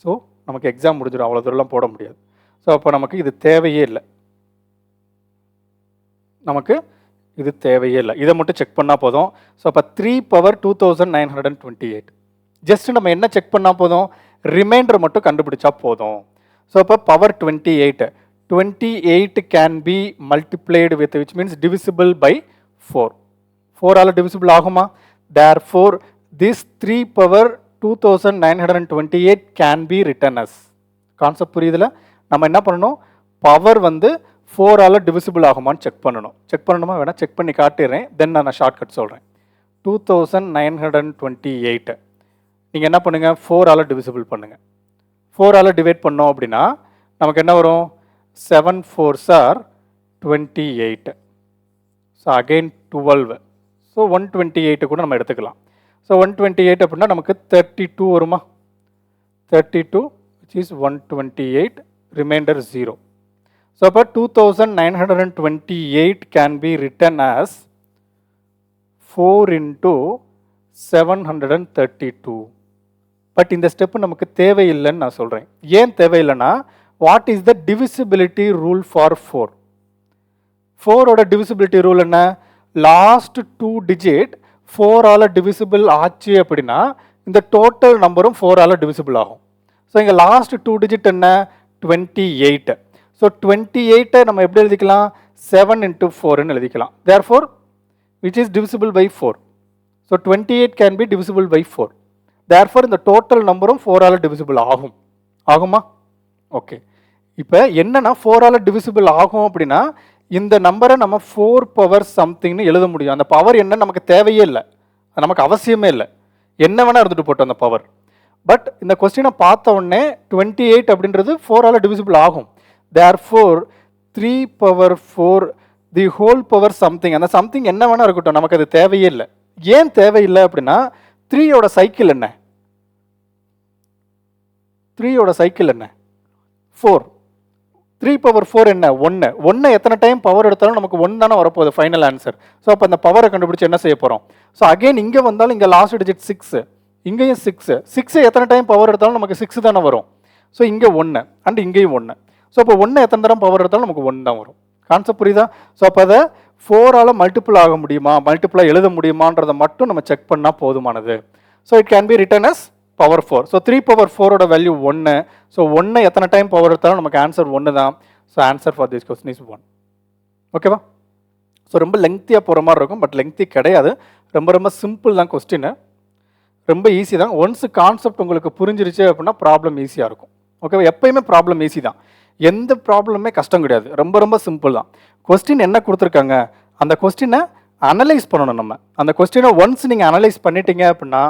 ஸோ நமக்கு எக்ஸாம் முடிஞ்சிடும், அவ்வளோ தூரம்லாம் போட முடியாது. ஸோ அப்போ நமக்கு இது தேவையே இல்லை, நமக்கு இது தேவையே இல்லை, இதை மட்டும் செக் பண்ணால் போதும். ஸோ அப்போ 3 power 2928 ஜஸ்ட் நம்ம என்ன செக் பண்ணால் போதும், ரிமைண்டர் மட்டும் கண்டுபிடிச்சா போதும். ஸோ அப்போ power 28 can be multiplied with, which means divisible by 4. 4ஆல் டிவிசிபிள் ஆகுமா? Therefore this 3 power 2928 can be written as. Concept புரியுதுல? நம்ம என்ன பண்ணணும், பவர் வந்து 4ஆல் டிவிசிபிள் ஆகுமான்னு செக் பண்ணணும். செக் பண்ணணுமா வேணால் செக் பண்ணி காட்டிடுறேன், தென் நான் ஷார்ட்கட் சொல்கிறேன். 2928 நீங்கள் என்ன பண்ணுங்கள், 4ஆல் டிவிசிபிள் பண்ணுங்கள். 4ஆல் டிவைட் பண்ணோம் அப்படின்னா நமக்கு என்ன வரும், 7 4s are 28. So again 12. So 128 கூட நம்ம எடுத்துக்கலாம். ஸோ 128 அப்படின்னா நமக்கு 32 வருமா, 32 which is 128, remainder 0. ஸோ அப்போ 2928 can be written as 4 into 732. But இந்த ஸ்டெப் நமக்கு தேவையில்லைன்னு நான் சொல்கிறேன். ஏன் தேவையில்லைன்னா, what is the divisibility rule for 4? 4ஓட டிவிசிபிலிட்டி ரூல் என்ன, லாஸ்ட் 2 டிஜிட் 4ஆல் டிவிசிபிள் ஆச்சு அப்படின்னா இந்த டோட்டல் நம்பரும் 4ஆல் டிவிசிபிள் ஆகும். ஸோ இங்கே லாஸ்ட் 2 டிஜிட் என்ன, 28. ஸோ 28 நம்ம எப்படி எழுதிக்கலாம், 7 into 4ன்னு எழுதிக்கலாம். Therefore which is divisible by 4. So 28 can be divisible by 4. Therefore இந்த டோட்டல் நம்பரும் 4ஆல் டிவிசிபிள் ஆகும். ஆகுமா? ஓகே. இப்போ என்னன்னா 4ஆல் டிவிசிபிள் ஆகும் அப்படின்னா இந்த நம்பரை நம்ம 4 power சம்திங்னு எழுத முடியும். அந்த பவர் என்ன நமக்கு தேவையே இல்லை, அது நமக்கு அவசியமே இல்லை, என்ன வேணால் இருந்துட்டு போட்டோம் அந்த பவர். பட் இந்த கொஸ்டினை பார்த்த உடனே 28 அப்படின்றது 4ஆல் டிவிசிபிள் ஆகும். Therefore 3 power 4 the whole power something, அந்த சம்திங் என்ன வேணா இருக்கட்டும், நமக்கு அது தேவையே இல்லை. ஏன் தேவையில்லை அப்படின்னா 3யோட சைக்கிள் என்ன, 3யோட சைக்கிள் என்ன, 4. 3 power 4 என்ன, 1 எத்தனை டைம் பவர் எடுத்தாலும் நமக்கு 1 தானே வரப்போகுது ஃபைனல் ஆன்சர். ஸோ அப்போ அந்த பவரை கண்டுபிடிச்சு என்ன செய்ய போகிறோம். ஸோ அகெயின் இங்கே வந்தாலும் இங்கே லாஸ்ட் டிஜிட் 6, இங்கேயும் 6 எத்தனை டைம் பவர் எடுத்தாலும் நமக்கு 6 தானே வரும். ஸோ இங்கே 1 அண்ட் இங்கேயும் 1. ஸோ அப்போ 1 எத்தனை தரம் பவர் எடுத்தாலும் நமக்கு 1 தான் வரும். கான்செப்ட் புரியுதா? ஸோ அப்போ அதை 4ஆல் மல்டிபிள் ஆக முடியுமா, மல்டிபிளாக எழுத முடியுமான்றதை மட்டும் நம்ம செக் பண்ணால் போதுமானது. So it can be written as power 4. So 3 power 4ஓட வேல்யூ 1. ஸோ 1 எத்தனை டைம் பவர் எடுத்தாலும் நமக்கு ஆன்சர் 1 தான். So answer for this question is 1. ஓகேவா? ஸோ ரொம்ப லெங்க்த்தியாக போகிற மாதிரி இருக்கும், பட் லெங்க்த்தி கிடையாது, ரொம்ப ரொம்ப சிம்பிள் தான் கொஸ்டின், ரொம்ப ஈஸி தான். ஒன்ஸ் கான்செப்ட் உங்களுக்கு புரிஞ்சிருச்சு அப்படின்னா ப்ராப்ளம் ஈஸியாக இருக்கும். ஓகேவா? எப்பயுமே ப்ராப்ளம் ஈஸி தான், எந்த ப்ராப்ளமே கஷ்டம் கிடையாது, ரொம்ப ரொம்ப சிம்பிள் தான். கொஸ்டின் என்ன கொடுத்துருக்காங்க, அந்த கொஸ்டினை அனலைஸ் பண்ணணும் நம்ம. அந்த கொஸ்டினை ஒன்ஸ் நீங்கள் அனலைஸ் பண்ணிட்டீங்க அப்படின்னா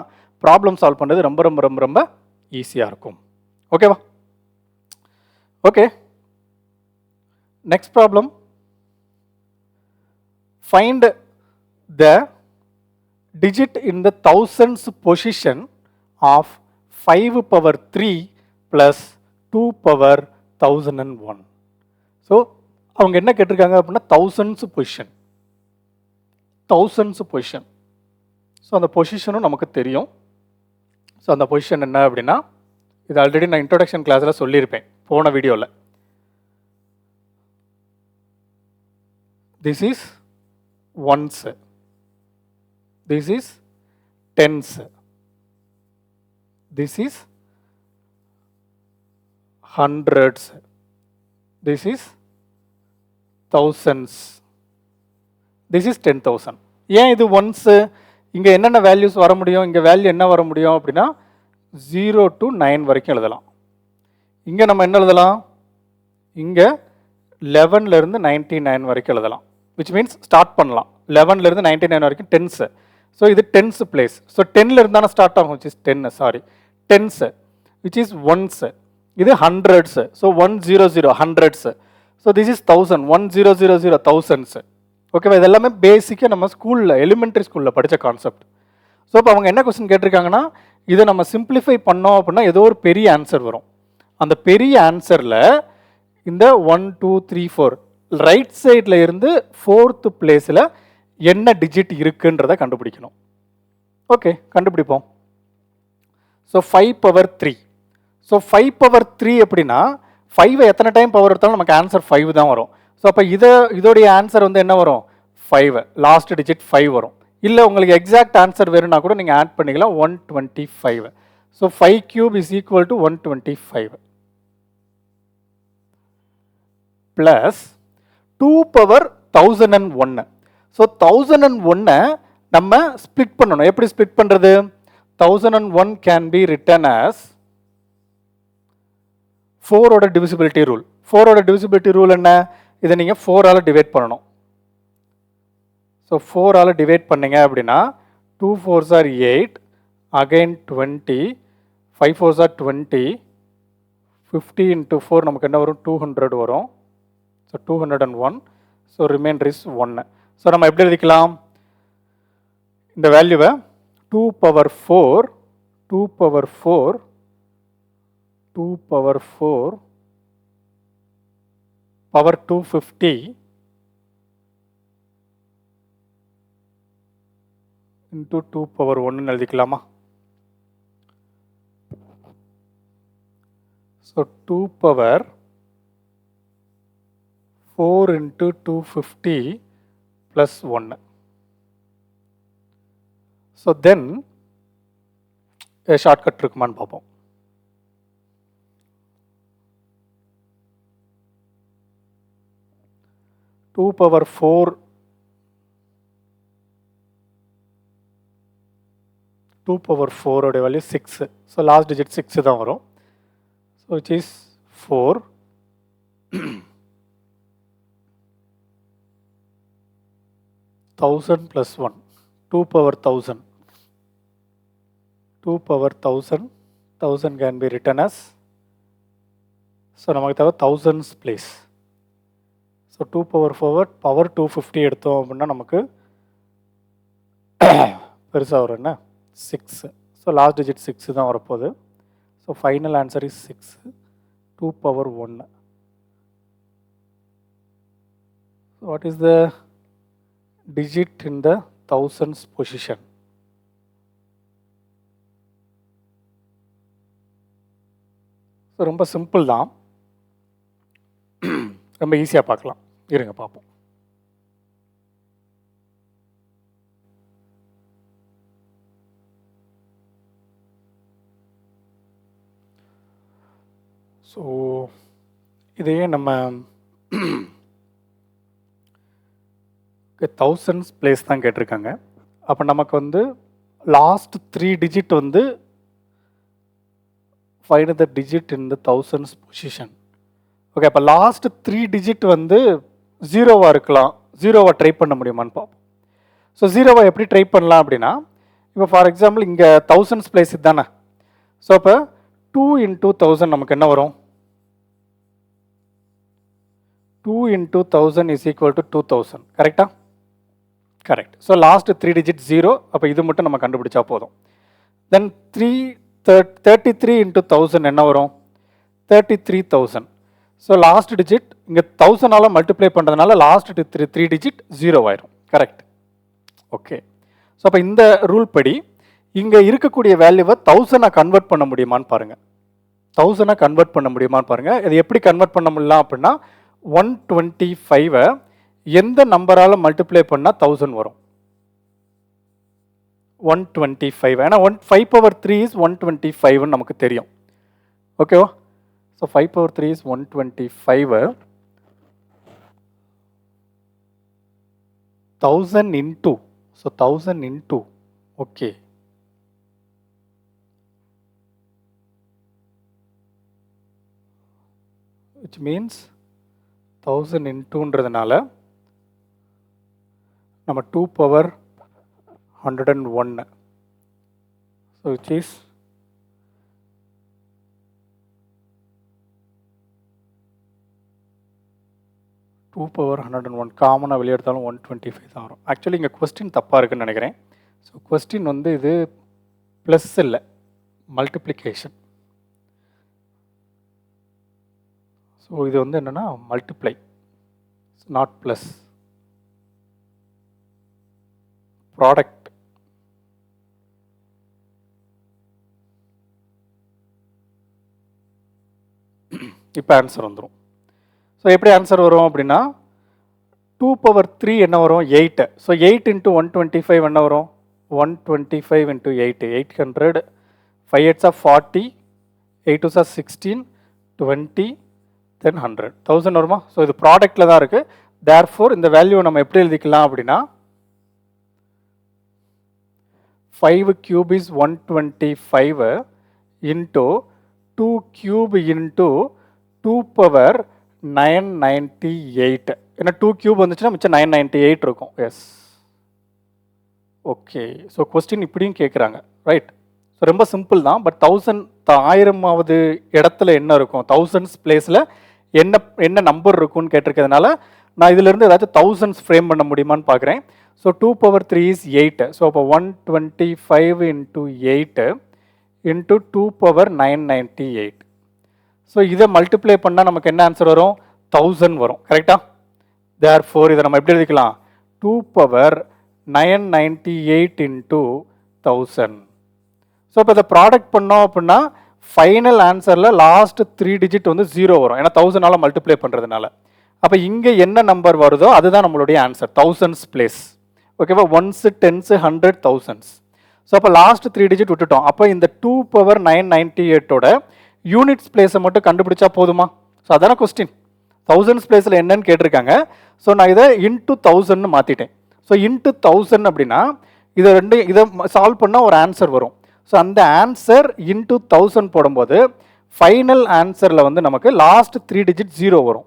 ப்ராப்ளம் சால்வ் பண்ணுறது ரொம்ப ரொம்ப ரொம்ப ரொம்ப ஈஸியாக இருக்கும். ஓகேவா? Okay, next problem. Find the digit in the thousands position of 5 power 3 plus 2 power 1001. So அவங்க என்ன கேட்டிருக்காங்க அப்படின்னா thousands பொசிஷன். ஸோ அந்த பொசிஷனும் நமக்கு தெரியும். ஸோ அந்த பொசிஷன் என்ன அப்படின்னா, இது ஆல்ரெடி நான் இன்ட்ரோடக்ஷன் கிளாஸில் சொல்லியிருப்பேன் போன வீடியோவில். This is once, this is tens, this is hundreds, this is thousands, this is 10,000. ஏன் இது ஒன்ஸ்? இங்கே என்னென்ன வேல்யூஸ் வர முடியும், இங்கே வேல்யூ என்ன வர முடியும் அப்படின்னா 0 to 9 வரைக்கும் எழுதலாம். இங்கே நம்ம என்ன எழுதலாம், இங்கே 11லேருந்து 99 வரைக்கும் எழுதலாம், விச் மீன்ஸ் ஸ்டார்ட் பண்ணலாம். 11லேருந்து 99 வரைக்கும் டென்ஸு. ஸோ இது டென்ஸ் பிளேஸ். ஸோ 10லேருந்து தானே ஸ்டார்ட் ஆகும், which is 10, sorry, tens, which is ones. இது hundreds. So 100 hundreds. So this is 1000, 1000 thousands. ஓகேவா? இது எல்லாமே பேசிக்காக நம்ம ஸ்கூலில், எலிமெண்ட்ரி ஸ்கூலில் படித்த கான்செப்ட். ஸோ இப்போ அவங்க என்ன கொஸ்டின் கேட்டிருக்காங்கன்னா, இதை நம்ம சிம்பிளிஃபை பண்ணோம் அப்படின்னா ஏதோ ஒரு பெரிய ஆன்சர் வரும். அந்த பெரிய ஆன்சரில் இந்த 1 2 3 4 ரைட் சைடில் இருந்து 4th பிளேஸில் என்ன டிஜிட் இருக்குன்றதை கண்டுபிடிக்கணும். ஓகே, கண்டுபிடிப்போம். So 5 power 3. ஸோ 5 பவர் 3 எப்படின்னா 5 எத்தனை டைம் பவர் எடுத்தாலும் நமக்கு ஆன்சர் 5 தான் வரும். ஸோ அப்போ இதோடைய ஆன்சர் வந்து என்ன வரும்? 5. லாஸ்ட் டிஜிட் 5 வரும். இல்லை உங்களுக்கு எக்ஸாக்ட் ஆன்சர் வேணும்னா கூட நீங்கள் ஆட் பண்ணிக்கலாம், 125. So 5 cube is equal to 125 plus 2 power 1001. So 1001 நம்ம ஸ்ப்ளிட் பண்ணணும். எப்படி ஸ்ப்ளிட் பண்ணுறது? 1001 can be written as 4ஓட டிவிசிபிலிட்டி ரூல். 4ஓட டிவிசிபிலிட்டி ரூல் என்ன? இதை நீங்கள் 4ஆல் டிவைட் பண்ணணும். ஸோ 4ஆல் டிவைட் பண்ணிங்க அப்படின்னா 2 4s are 8, again 20, 5 4s are 20, 50 into 4 நமக்கு என்ன வரும்? 200 வரும். So 201. So remainder is 1. So நம்ம எப்படி எழுதிக்கலாம் இந்த வேல்யூவை? 2 power 4, 2 power 4, 2 power 4 power 250 into 2 power 1 எழுதிக்கலாமா? So 2 power 4 into 250 plus 1. So then shortcut இருக்குமான்னு பார்ப்போம். டூ பவர் 4 2 power 4 ஓட வேல்யூ 6. ஸோ லாஸ்ட் டிஜிட் 6 தான் வரும். So which is 4. 1000 plus 1, 2 power 1000. 2 power 1000, 1000 can be written as, so நமக்கு தேவை thousands place. So 2 power 4 power 250 எடுத்தோம் அப்படின்னா நமக்கு பெருசாக வரும் என்ன? 6. ஸோ லாஸ்ட் டிஜிட் 6 தான் வரப்போகுது. So final answer is 6, 2 power 1. So what is the digit in the thousands position? So ரொம்ப சிம்பிள் தான், ரொம்ப ஈஸியாக பார்க்கலாம். இருங்க பார்ப்போம். ஸோ இதையே நம்ம thousands பிளேஸ் தான் கேட்டிருக்காங்க. அப்போ நமக்கு வந்து லாஸ்ட் 3 டிஜிட் வந்து find the digit in the thousands position. Okay, அப்போ லாஸ்ட் 3 டிஜிட் வந்து 0வாக இருக்கலாம். 0வா ட்ரை பண்ண முடியுமான்னு பார்ப்போம். ஸோ 0வா எப்படி ட்ரை பண்ணலாம் அப்படின்னா, இப்போ ஃபார் எக்ஸாம்பிள் இங்கே thousands பிளேஸ் இது தானே. ஸோ அப்போ 2 into 1000 நமக்கு என்ன வரும்? 2 into 1000 is equal to 2000. கரெக்டா? கரெக்ட். So last 3 digit 0. அப்போ இது மட்டும் நம்ம கண்டுபிடிச்சா போதும். தென் 33 into 1000 என்ன வரும்? 33,000. ஸோ லாஸ்ட் டிஜிட் இங்கே 1000ஆல் மல்டிப்ளை பண்ணுறதுனால லாஸ்ட் 3 டிஜிட் 0 ஆயிரும். கரெக்ட். ஓகே, ஸோ அப்போ இந்த ரூல் படி இங்கே இருக்கக்கூடிய வேல்யூவை 1000 கன்வெர்ட் பண்ண முடியுமான்னு பாருங்கள். 1000 கன்வெர்ட் பண்ண முடியுமான்னு பாருங்கள். இது எப்படி கன்வெர்ட் பண்ண முடியலாம் அப்படின்னா, 125 எந்த நம்பரால் மல்டிப்ளை பண்ணால் 1000 வரும்? 125. ஏன்னா 5 power 3 is 125 நமக்கு தெரியும். ஓகேவா? So 5 power 3 is 125. 1000 into, so 1000 into, okay, which means 1000 இன்டூன்றதுனால நம்ம 2 power 101. So which is 2 power 101 காமனாக வெளியே எடுத்தாலும் 125 தான் வரும். ஆக்சுவலி இங்கே கொஸ்டின் தப்பாக இருக்குன்னு நினைக்கிறேன். ஸோ கொஸ்டின் வந்து இது ப்ளஸ் இல்லை, மல்டிப்ளிகேஷன். ஸோ இது வந்து என்னென்னா மல்டிப்ளை, நாட் ப்ளஸ். ப்ராடக்ட் இப்போ ஆன்சர் வந்துடும். ஸோ எப்படி ஆன்சர் வரும் அப்படின்னா 2 பவர் 3 என்ன வரும் 8. ஸோ 8 இன்ட்டு 125 என்ன வரும் 125 into 8 800. 5 8s are 40, 8 2s are 16, 20, then 100. 1000 வருமா? ஸோ இது ப்ராடக்டில் தான் இருக்குது. தேர்ஃபோர் இந்த வேல்யூ நம்ம எப்படி எழுதிக்கலாம் அப்படின்னா 5 cube is 125 into 2 cube into 2 power 998. ஏன்னா 2 கியூப் வந்துச்சுன்னா மிச்சம் 998 இருக்கும். S, okay. ஸோ கொஸ்டின் இப்படியும் கேட்குறாங்க, ரைட்? ஸோ ரொம்ப சிம்பிள் தான். பட் 1000வது இடத்துல என்ன இருக்கும், தௌசண்ட்ஸ் பிளேஸில் என்ன நம்பர் இருக்கும்னு கேட்டிருக்கிறதுனால நான் இதிலிருந்து ஏதாச்சும் தௌசண்ட்ஸ் ஃப்ரேம் பண்ண முடியுமான்னு பார்க்குறேன். So 2 power 3 is 8. ஸோ அப்போ 125 இன்ட்டு 8 இன்ட்டு 2 பவர் 998. ஸோ இதை மல்டிப்ளை பண்ணால் நமக்கு என்ன ஆன்சர் வரும் 1000 வரும். கரெக்டா? தேர்ஃபோர் இதை நம்ம எப்படி எழுதிக்கலாம் 2 பவர் 998 இன்ட்டு 1000. ஸோ இப்போ இதை ப்ராடக்ட் பண்ணோம் அப்படின்னா ஃபைனல் ஆன்சரில் லாஸ்ட் 3 டிஜிட் வந்து 0 வரும். ஏன்னா 1000ஆல் மல்டிப்ளை பண்ணுறதுனால. அப்போ இங்கே என்ன நம்பர் வருதோ அதுதான் நம்மளுடைய ஆன்சர், தௌசண்ட்ஸ் பிளேஸ். ஓகேவா? 1s 10s 100 thousands. ஸோ அப்போ லாஸ்ட் 3 டிஜிட் விட்டுட்டோம். அப்போ இந்த 2 பவர் 998ஓட யூனிட்ஸ் பிளேஸை மட்டும் கண்டுபிடிச்சா போதுமா? ஸோ அதான கொஸ்டின். தௌசண்ட்ஸ் பிளேஸில் என்னன்னு கேட்டிருக்காங்க. ஸோ நான் இதை இன்ட்டு 1000ன்னு மாற்றிட்டேன். ஸோ இன்ட்டு 1000 அப்படின்னா இதை சால்வ் பண்ணால் ஒரு ஆன்சர் வரும். ஸோ அந்த ஆன்சர் இன்ட்டு 1000 போடும்போது ஃபைனல் ஆன்சரில் வந்து நமக்கு லாஸ்ட் 3 டிஜிட் 0 வரும்.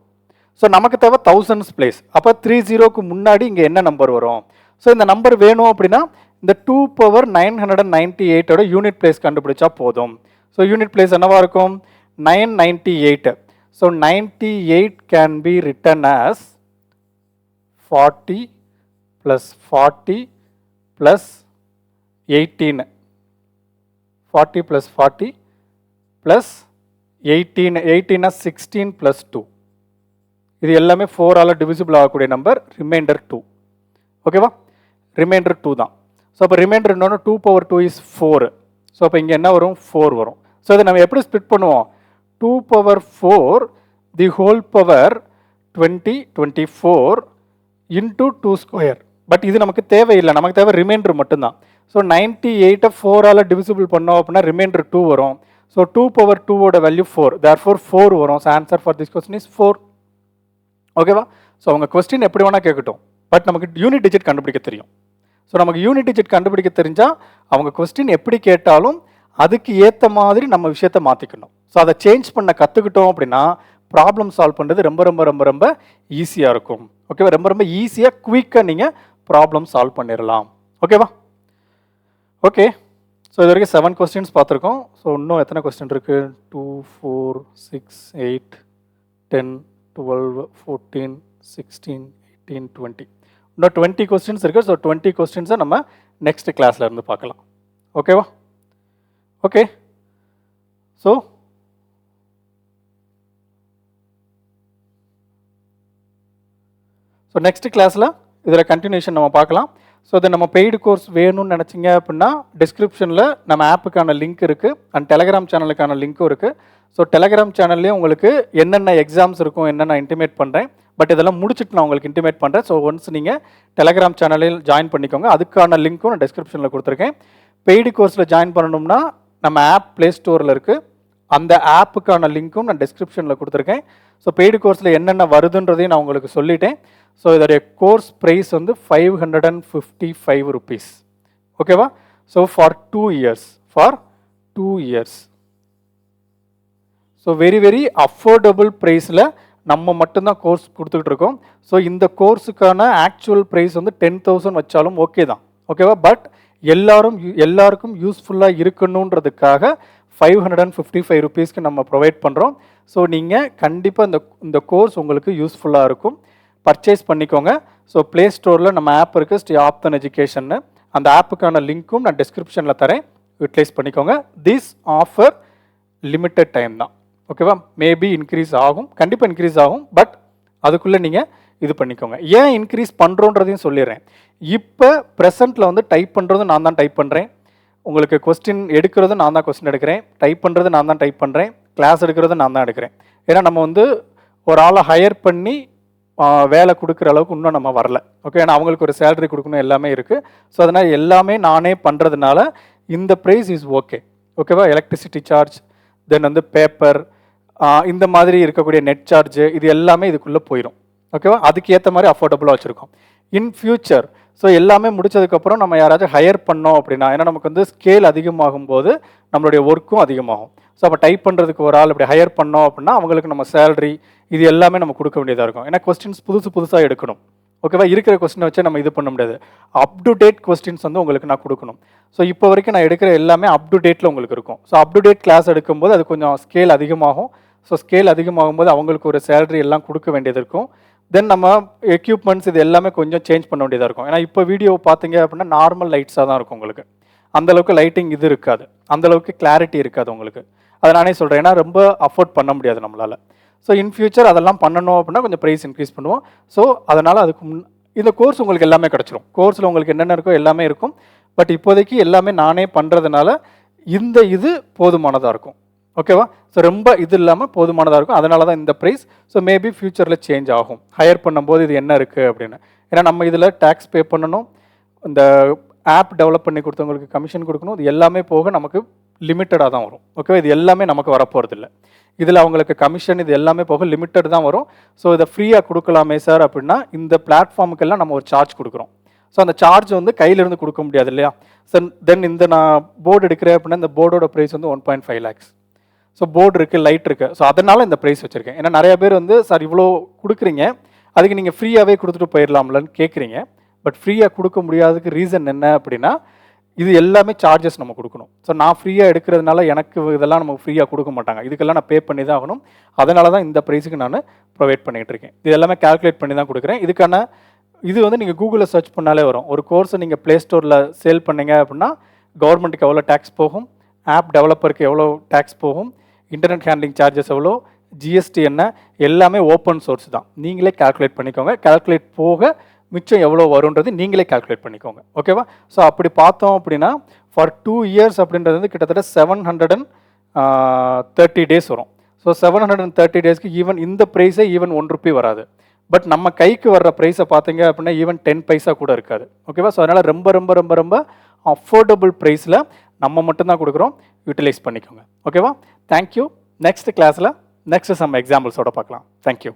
ஸோ நமக்கு தேவை தௌசண்ட்ஸ் பிளேஸ். அப்போ 30க்கு முன்னாடி இங்கே என்ன நம்பர் வரும்? ஸோ இந்த நம்பர் வேணும் அப்படின்னா இந்த 2 பவர் 998ஓட யூனிட் பிளேஸ் கண்டுபிடிச்சா போதும். ஸோ யூனிட் பிளேஸ் என்னவா இருக்கும் 998. So 98 can be return as 40 + 40 + 18. 40 + 40 + 18. 18 16 + 2. இது எல்லாமே 4ஆல் டிவிசிபிள் ஆகக்கூடிய நம்பர். ரிமைண்டர் 2. ஓகேவா? ரிமைண்டர் 2 தான். ஸோ அப்போ ரிமைண்டர் என்னன்னா 2 பவர் 2 இஸ் 4. ஸோ அப்போ இங்கே என்ன வரும் 4 வரும். ஸோ இதை நம்ம எப்படி ஸ்ப்ளிட் பண்ணுவோம் 2 power 4 the whole power 20 24 into 2 square. But இது நமக்கு தேவையில்லை, நமக்கு தேவை ரிமைண்டர் மட்டும்தான். ஸோ 98 4ஆல் டிவிசிபிள் பண்ணோம் அப்படின்னா ரிமைண்டர் 2 வரும். ஸோ 2 பவர் 2ஓட வேல்யூ 4. தேர்ஃபோர் 4 வரும். So answer for this question is 4. ஓகேவா? ஸோ அவங்க கொஸ்டின் எப்படி வேணால் கேட்கட்டும், பட் நமக்கு யூனிட் டிஜிட் கண்டுபிடிக்க தெரியும். ஸோ நமக்கு யூனிட் டிஜிட் கண்டுபிடிக்க தெரிஞ்சால் அவங்க கொஸ்டின் எப்படி கேட்டாலும் அதுக்கு ஏற்ற மாதிரி நம்ம விஷயத்தை மாற்றிக்கணும். ஸோ அதை சேஞ்ச் பண்ண கற்றுக்கிட்டோம் அப்படின்னா ப்ராப்ளம் சால்வ் பண்ணுறது ரொம்ப ரொம்ப ரொம்ப ரொம்ப ஈஸியாக இருக்கும். ஓகேவா? ரொம்ப ரொம்ப ஈஸியாக குயிக்காக நீங்கள் ப்ராப்ளம் சால்வ் பண்ணிடலாம். ஓகேவா? ஓகே. ஸோ இது வரைக்கும் 7 கொஸ்டின்ஸ் பார்த்துருக்கோம். ஸோ இன்னும் எத்தனை கொஸ்டின் இருக்குது 2 4 6 8 10 12 14 16 18 20. இன்னும் 20 கொஸ்டின்ஸ் இருக்குது. ஸோ 20 கொஸ்டின்ஸை நம்ம நெக்ஸ்ட் கிளாஸில் இருந்து பார்க்கலாம். ஓகேவா? ஓகே. ஸோ நெக்ஸ்ட் கிளாஸில் இதில் கண்டினியூஷன் நம்ம பார்க்கலாம். ஸோ இதை நம்ம பெய்டு கோர்ஸ் வேணும்னு நினச்சிங்க அப்படின்னா டிஸ்கிரிப்ஷனில் நம்ம ஆப்புக்கான லிங்க் இருக்குது அண்ட் டெலகிராம் சேனலுக்கான லிங்க்கும் இருக்குது. ஸோ டெலகிராம் சேனல்லேயும் உங்களுக்கு என்னென்ன எக்ஸாம்ஸ் இருக்கும் என்னென்ன இன்டிமேட் பண்ணுறேன். பட் இதெல்லாம் முடிச்சுட்டு நான் உங்களுக்கு இன்டிமேட் பண்ணுறேன். ஸோ ஒன்ஸ் நீங்கள் டெலகிராம் சேனலில் ஜாயின் பண்ணிக்கோங்க. அதுக்கான லிங்க்கும் நான் டிஸ்கிரிப்ஷனில் கொடுத்துருக்கேன். பெய்டு கோர்ஸில் ஜாயின் பண்ணணும்னா நம்ம ஆப் ப்ளே ஸ்டோரில் இருக்குது. அந்த ஆப்புக்கான லிங்க்கும் நான் டிஸ்கிரிப்ஷனில் கொடுத்துருக்கேன். ஸோ பெய்டு கோர்ஸில் என்னென்ன வருதுன்றதையும் நான் உங்களுக்கு சொல்லிட்டேன். ஸோ இதோடைய கோர்ஸ் ப்ரைஸ் வந்து 555 rupees. ஓகேவா? So for 2 years. So very very affordable ப்ரைஸில் நம்ம மட்டும்தான் கோர்ஸ் கொடுத்துக்கிட்டு இருக்கோம். ஸோ இந்த கோர்ஸுக்கான ஆக்சுவல் ப்ரைஸ் வந்து 10,000 வச்சாலும் ஓகே தான், ஓகேவா? பட் எல்லாருக்கும் யூஸ்ஃபுல்லாக இருக்கணுன்றதுக்காக 555 ருபீஸ்க்கு நம்ம ப்ரொவைட் பண்ணுறோம். ஸோ நீங்கள் கண்டிப்பாக இந்த கோர்ஸ் உங்களுக்கு யூஸ்ஃபுல்லாக இருக்கும். பர்ச்சேஸ் பண்ணிக்கோங்க. ஸோ ப்ளே ஸ்டோரில் நம்ம ஆப் இருக்குது, ஸ்ரீ ஆப்தன் எஜுகேஷன்னு. அந்த ஆப்புக்கான லிங்க்கும் நான் டிஸ்கிரிப்ஷனில் தரேன், யூட்டிலைஸ் பண்ணிக்கோங்க. திஸ் ஆஃபர் லிமிட்டட் டைம் தான், ஓகேவா? மேபி இன்க்ரீஸ் ஆகும், கண்டிப்பாக இன்க்ரீஸ் ஆகும். பட் அதுக்குள்ளே நீங்கள் இது பண்ணிக்கோங்க. ஏன் இன்க்ரீஸ் பண்ணுறோன்றதையும் சொல்லிடுறேன். இப்போ ப்ரெசென்ட்டில் வந்து டைப் பண்ணுறது நான் தான் டைப் பண்ணுறேன், உங்களுக்கு கொஸ்டின் எடுக்கிறது நான் தான் கொஸ்டின் எடுக்கிறேன், டைப் பண்ணுறது நான் தான் டைப் பண்ணுறேன், கிளாஸ் எடுக்கிறது நான் தான் எடுக்கிறேன். ஏன்னா நம்ம வந்து ஒரு ஆளை ஹையர் பண்ணி வேலை கொடுக்குற அளவுக்கு இன்னும் நம்ம வரல, ஓகே? ஏன்னா அவங்களுக்கு ஒரு சேலரி கொடுக்கணும், எல்லாமே இருக்குது. ஸோ அதனால் எல்லாமே நானே பண்ணுறதுனால இந்த ப்ரைஸ் இஸ் ஓகே, ஓகேவா? எலக்ட்ரிசிட்டி சார்ஜ், தென் வந்து பேப்பர், இந்த மாதிரி இருக்கக்கூடிய நெட் சார்ஜு, இது எல்லாமே இதுக்குள்ளே போயிடும், ஓகேவா? அதுக்கு ஏற்ற மாதிரி அஃபோர்டபுளாக வச்சுருக்கோம். இன் ஃபியூச்சர் ஸோ எல்லாமே முடிச்சதுக்கப்புறம் நம்ம யாராச்சும் ஹையர் பண்ணோம் அப்படின்னா, ஏன்னா நமக்கு வந்து ஸ்கேல் அதிகமாகும் போது நம்மளுடைய ஒர்க்கும் அதிகமாகும். ஸோ அப்போ டைப் பண்ணுறதுக்கு ஒரு ஆள் இப்படி ஹையர் பண்ணோம் அப்படின்னா அவங்களுக்கு நம்ம சேலரி இது எல்லாமே நம்ம கொடுக்க வேண்டியதாக இருக்கும். ஏன்னா கொஸ்டின்ஸ் புதுசாக எடுக்கணும், ஓகேவா? இருக்கிற கொஸ்டினை வச்சு நம்ம இது பண்ண முடியாது. அப் டு டேட் கொஸ்டின்ஸ் வந்து உங்களுக்கு நான் கொடுக்கணும். ஸோ இப்போ வரைக்கும் நான் எடுக்கிற எல்லாமே அப் டு டேட்டில் உங்களுக்கு இருக்கும். So up to date class எடுக்கும்போது அது கொஞ்சம் ஸ்கேல் அதிகமாகும். ஸோ ஸ்கேல் அதிகமாகும் போது அவங்களுக்கு ஒரு சேலரி எல்லாம் கொடுக்க வேண்டியது இருக்கும். தென் நம்ம எக்யூப்மெண்ட்ஸ் இது எல்லாமே கொஞ்சம் சேஞ்ச் பண்ண வேண்டியதாக இருக்கும். ஏன்னா இப்போ வீடியோ பார்த்தீங்க அப்படின்னா நார்மல் லைட்ஸாக தான் இருக்கும் உங்களுக்கு, அந்தளவுக்கு லைட்டிங் இது இருக்காது, அந்தளவுக்கு கிளாரிட்டி இருக்காது உங்களுக்கு. அதை நானே சொல்கிறேன், ஏன்னா ரொம்ப அஃபோர்ட் பண்ண முடியாது நம்மளால். ஸோ இன் ஃபியூச்சர் அதெல்லாம் பண்ணணும் அப்படின்னா கொஞ்சம் ப்ரைஸ் இன்க்ரீஸ் பண்ணுவோம். ஸோ அதனால் அதுக்கு இந்த கோர்ஸ் உங்களுக்கு எல்லாமே கிடச்சிரும். கோர்ஸில் உங்களுக்கு என்னென்ன இருக்கோ எல்லாமே இருக்கும். பட் இப்போதைக்கு எல்லாமே நானே பண்ணுறதுனால இந்த இது போதுமானதாக இருக்கும், ஓகேவா? ஸோ ரொம்ப இது இல்லாமல் போதுமானதாக இருக்கும். அதனால தான் இந்த ப்ரைஸ். ஸோ மேபி ஃபியூச்சரில் சேஞ்ச் ஆகும், ஹையர் பண்ணும்போது இது என்ன இருக்குது அப்படின்னு. ஏன்னா நம்ம இதில் டேக்ஸ் பே பண்ணணும், இந்த ஆப் டெவலப் பண்ணி கொடுத்தவங்களுக்கு கமிஷன் கொடுக்கணும், இது எல்லாமே போக நமக்கு லிமிட்டடாக தான் வரும், ஓகேவா? இது எல்லாமே நமக்கு வரப்போகிறது இல்லை. இதில் அவங்களுக்கு கமிஷன் இது எல்லாமே போக லிமிட்டட் தான் வரும். ஸோ இதை ஃப்ரீயாக கொடுக்கலாமே சார் அப்படின்னா இந்த பிளாட்ஃபார்முக்கெல்லாம் நம்ம ஒரு சார்ஜ் கொடுக்குறோம். ஸோ அந்த சார்ஜ் வந்து கையிலேருந்து கொடுக்க முடியாது இல்லையா? ஸோ தென் இந்த நான் போர்டு எடுக்கிறேன் அப்படின்னா இந்த போர்டோட ப்ரைஸ் வந்து 1.5 lakhs. ஸோ போர்டு இருக்குது, லைட் இருக்குது. ஸோ அதனால் இந்த ப்ரைஸ் வச்சுருக்கேன். ஏன்னா நிறைய பேர் வந்து சார் இவ்வளோ கொடுக்குறீங்க, அதுக்கு நீங்கள் ஃப்ரீயாகவே கொடுத்துட்டு போயிடலாம்லன்னு கேட்குறீங்க. பட் ஃப்ரீயாக கொடுக்க முடியாததுக்கு ரீசன் என்ன அப்படின்னா இது எல்லாமே சார்ஜஸ் நம்ம கொடுக்கணும். ஸோ நான் ஃப்ரீயாக எடுக்கிறதுனால எனக்கு இதெல்லாம் நமக்கு ஃப்ரீயாக கொடுக்க மாட்டாங்க, இதுக்கெல்லாம் நான் பே பண்ணி தான் ஆகணும். அதனால தான் இந்த ப்ரைஸுக்கு நான் ப்ரொவைட் பண்ணிகிட்டு இருக்கேன். இது எல்லாமே கால்குலேட் பண்ணி தான் கொடுக்குறேன். இதுக்கான இது வந்து நீங்கள் கூகுளில் சர்ச் பண்ணாலே வரும். ஒரு கோர்ஸை நீங்கள் ப்ளே ஸ்டோரில் சேல் பண்ணீங்க அப்படின்னா கவர்மெண்ட்டுக்கு எவ்வளோ டேக்ஸ் போகும், ஆப் டெவலப்பருக்கு எவ்வளோ டேக்ஸ் போகும், இன்டர்நெட் ஹேண்ட்லிங் சார்ஜஸ் எவ்வளோ, ஜிஎஸ்டி என்ன, எல்லாமே ஓப்பன் சோர்ஸ் தான். நீங்களே கால்குலேட் பண்ணிக்கோங்க. கால்குலேட் போக மிச்சம் எவ்வளோ வரும்ன்றது நீங்களே கால்குலேட் பண்ணிக்கோங்க, ஓகேவா? ஸோ அப்படி பார்த்தோம் அப்படின்னா ஃபார் 2 years அப்படின்றது வந்து கிட்டத்தட்ட 730 days வரும். ஸோ 730 daysக்கு ஈவன் இந்த ப்ரைஸே ஈவன் 1 ரூபி வராது. பட் நம்ம கைக்கு வர்ற ப்ரைஸை பார்த்தீங்க அப்படின்னா ஈவன் 10 பைசா கூட இருக்காது, ஓகேவா? ஸோ அதனால் ரொம்ப ரொம்ப ரொம்ப ரொம்ப அஃபோர்டபுள் ப்ரைஸில் நம்ம மட்டும்தான் கொடுக்குறோம், யூட்டிலைஸ் பண்ணிக்கோங்க, ஓகேவா? தேங்க்யூ. நெக்ஸ்ட் கிளாஸில் நெக்ஸ்ட் சம் எக்ஸாம்பிள்ஸோட பார்க்கலாம். தேங்க்யூ.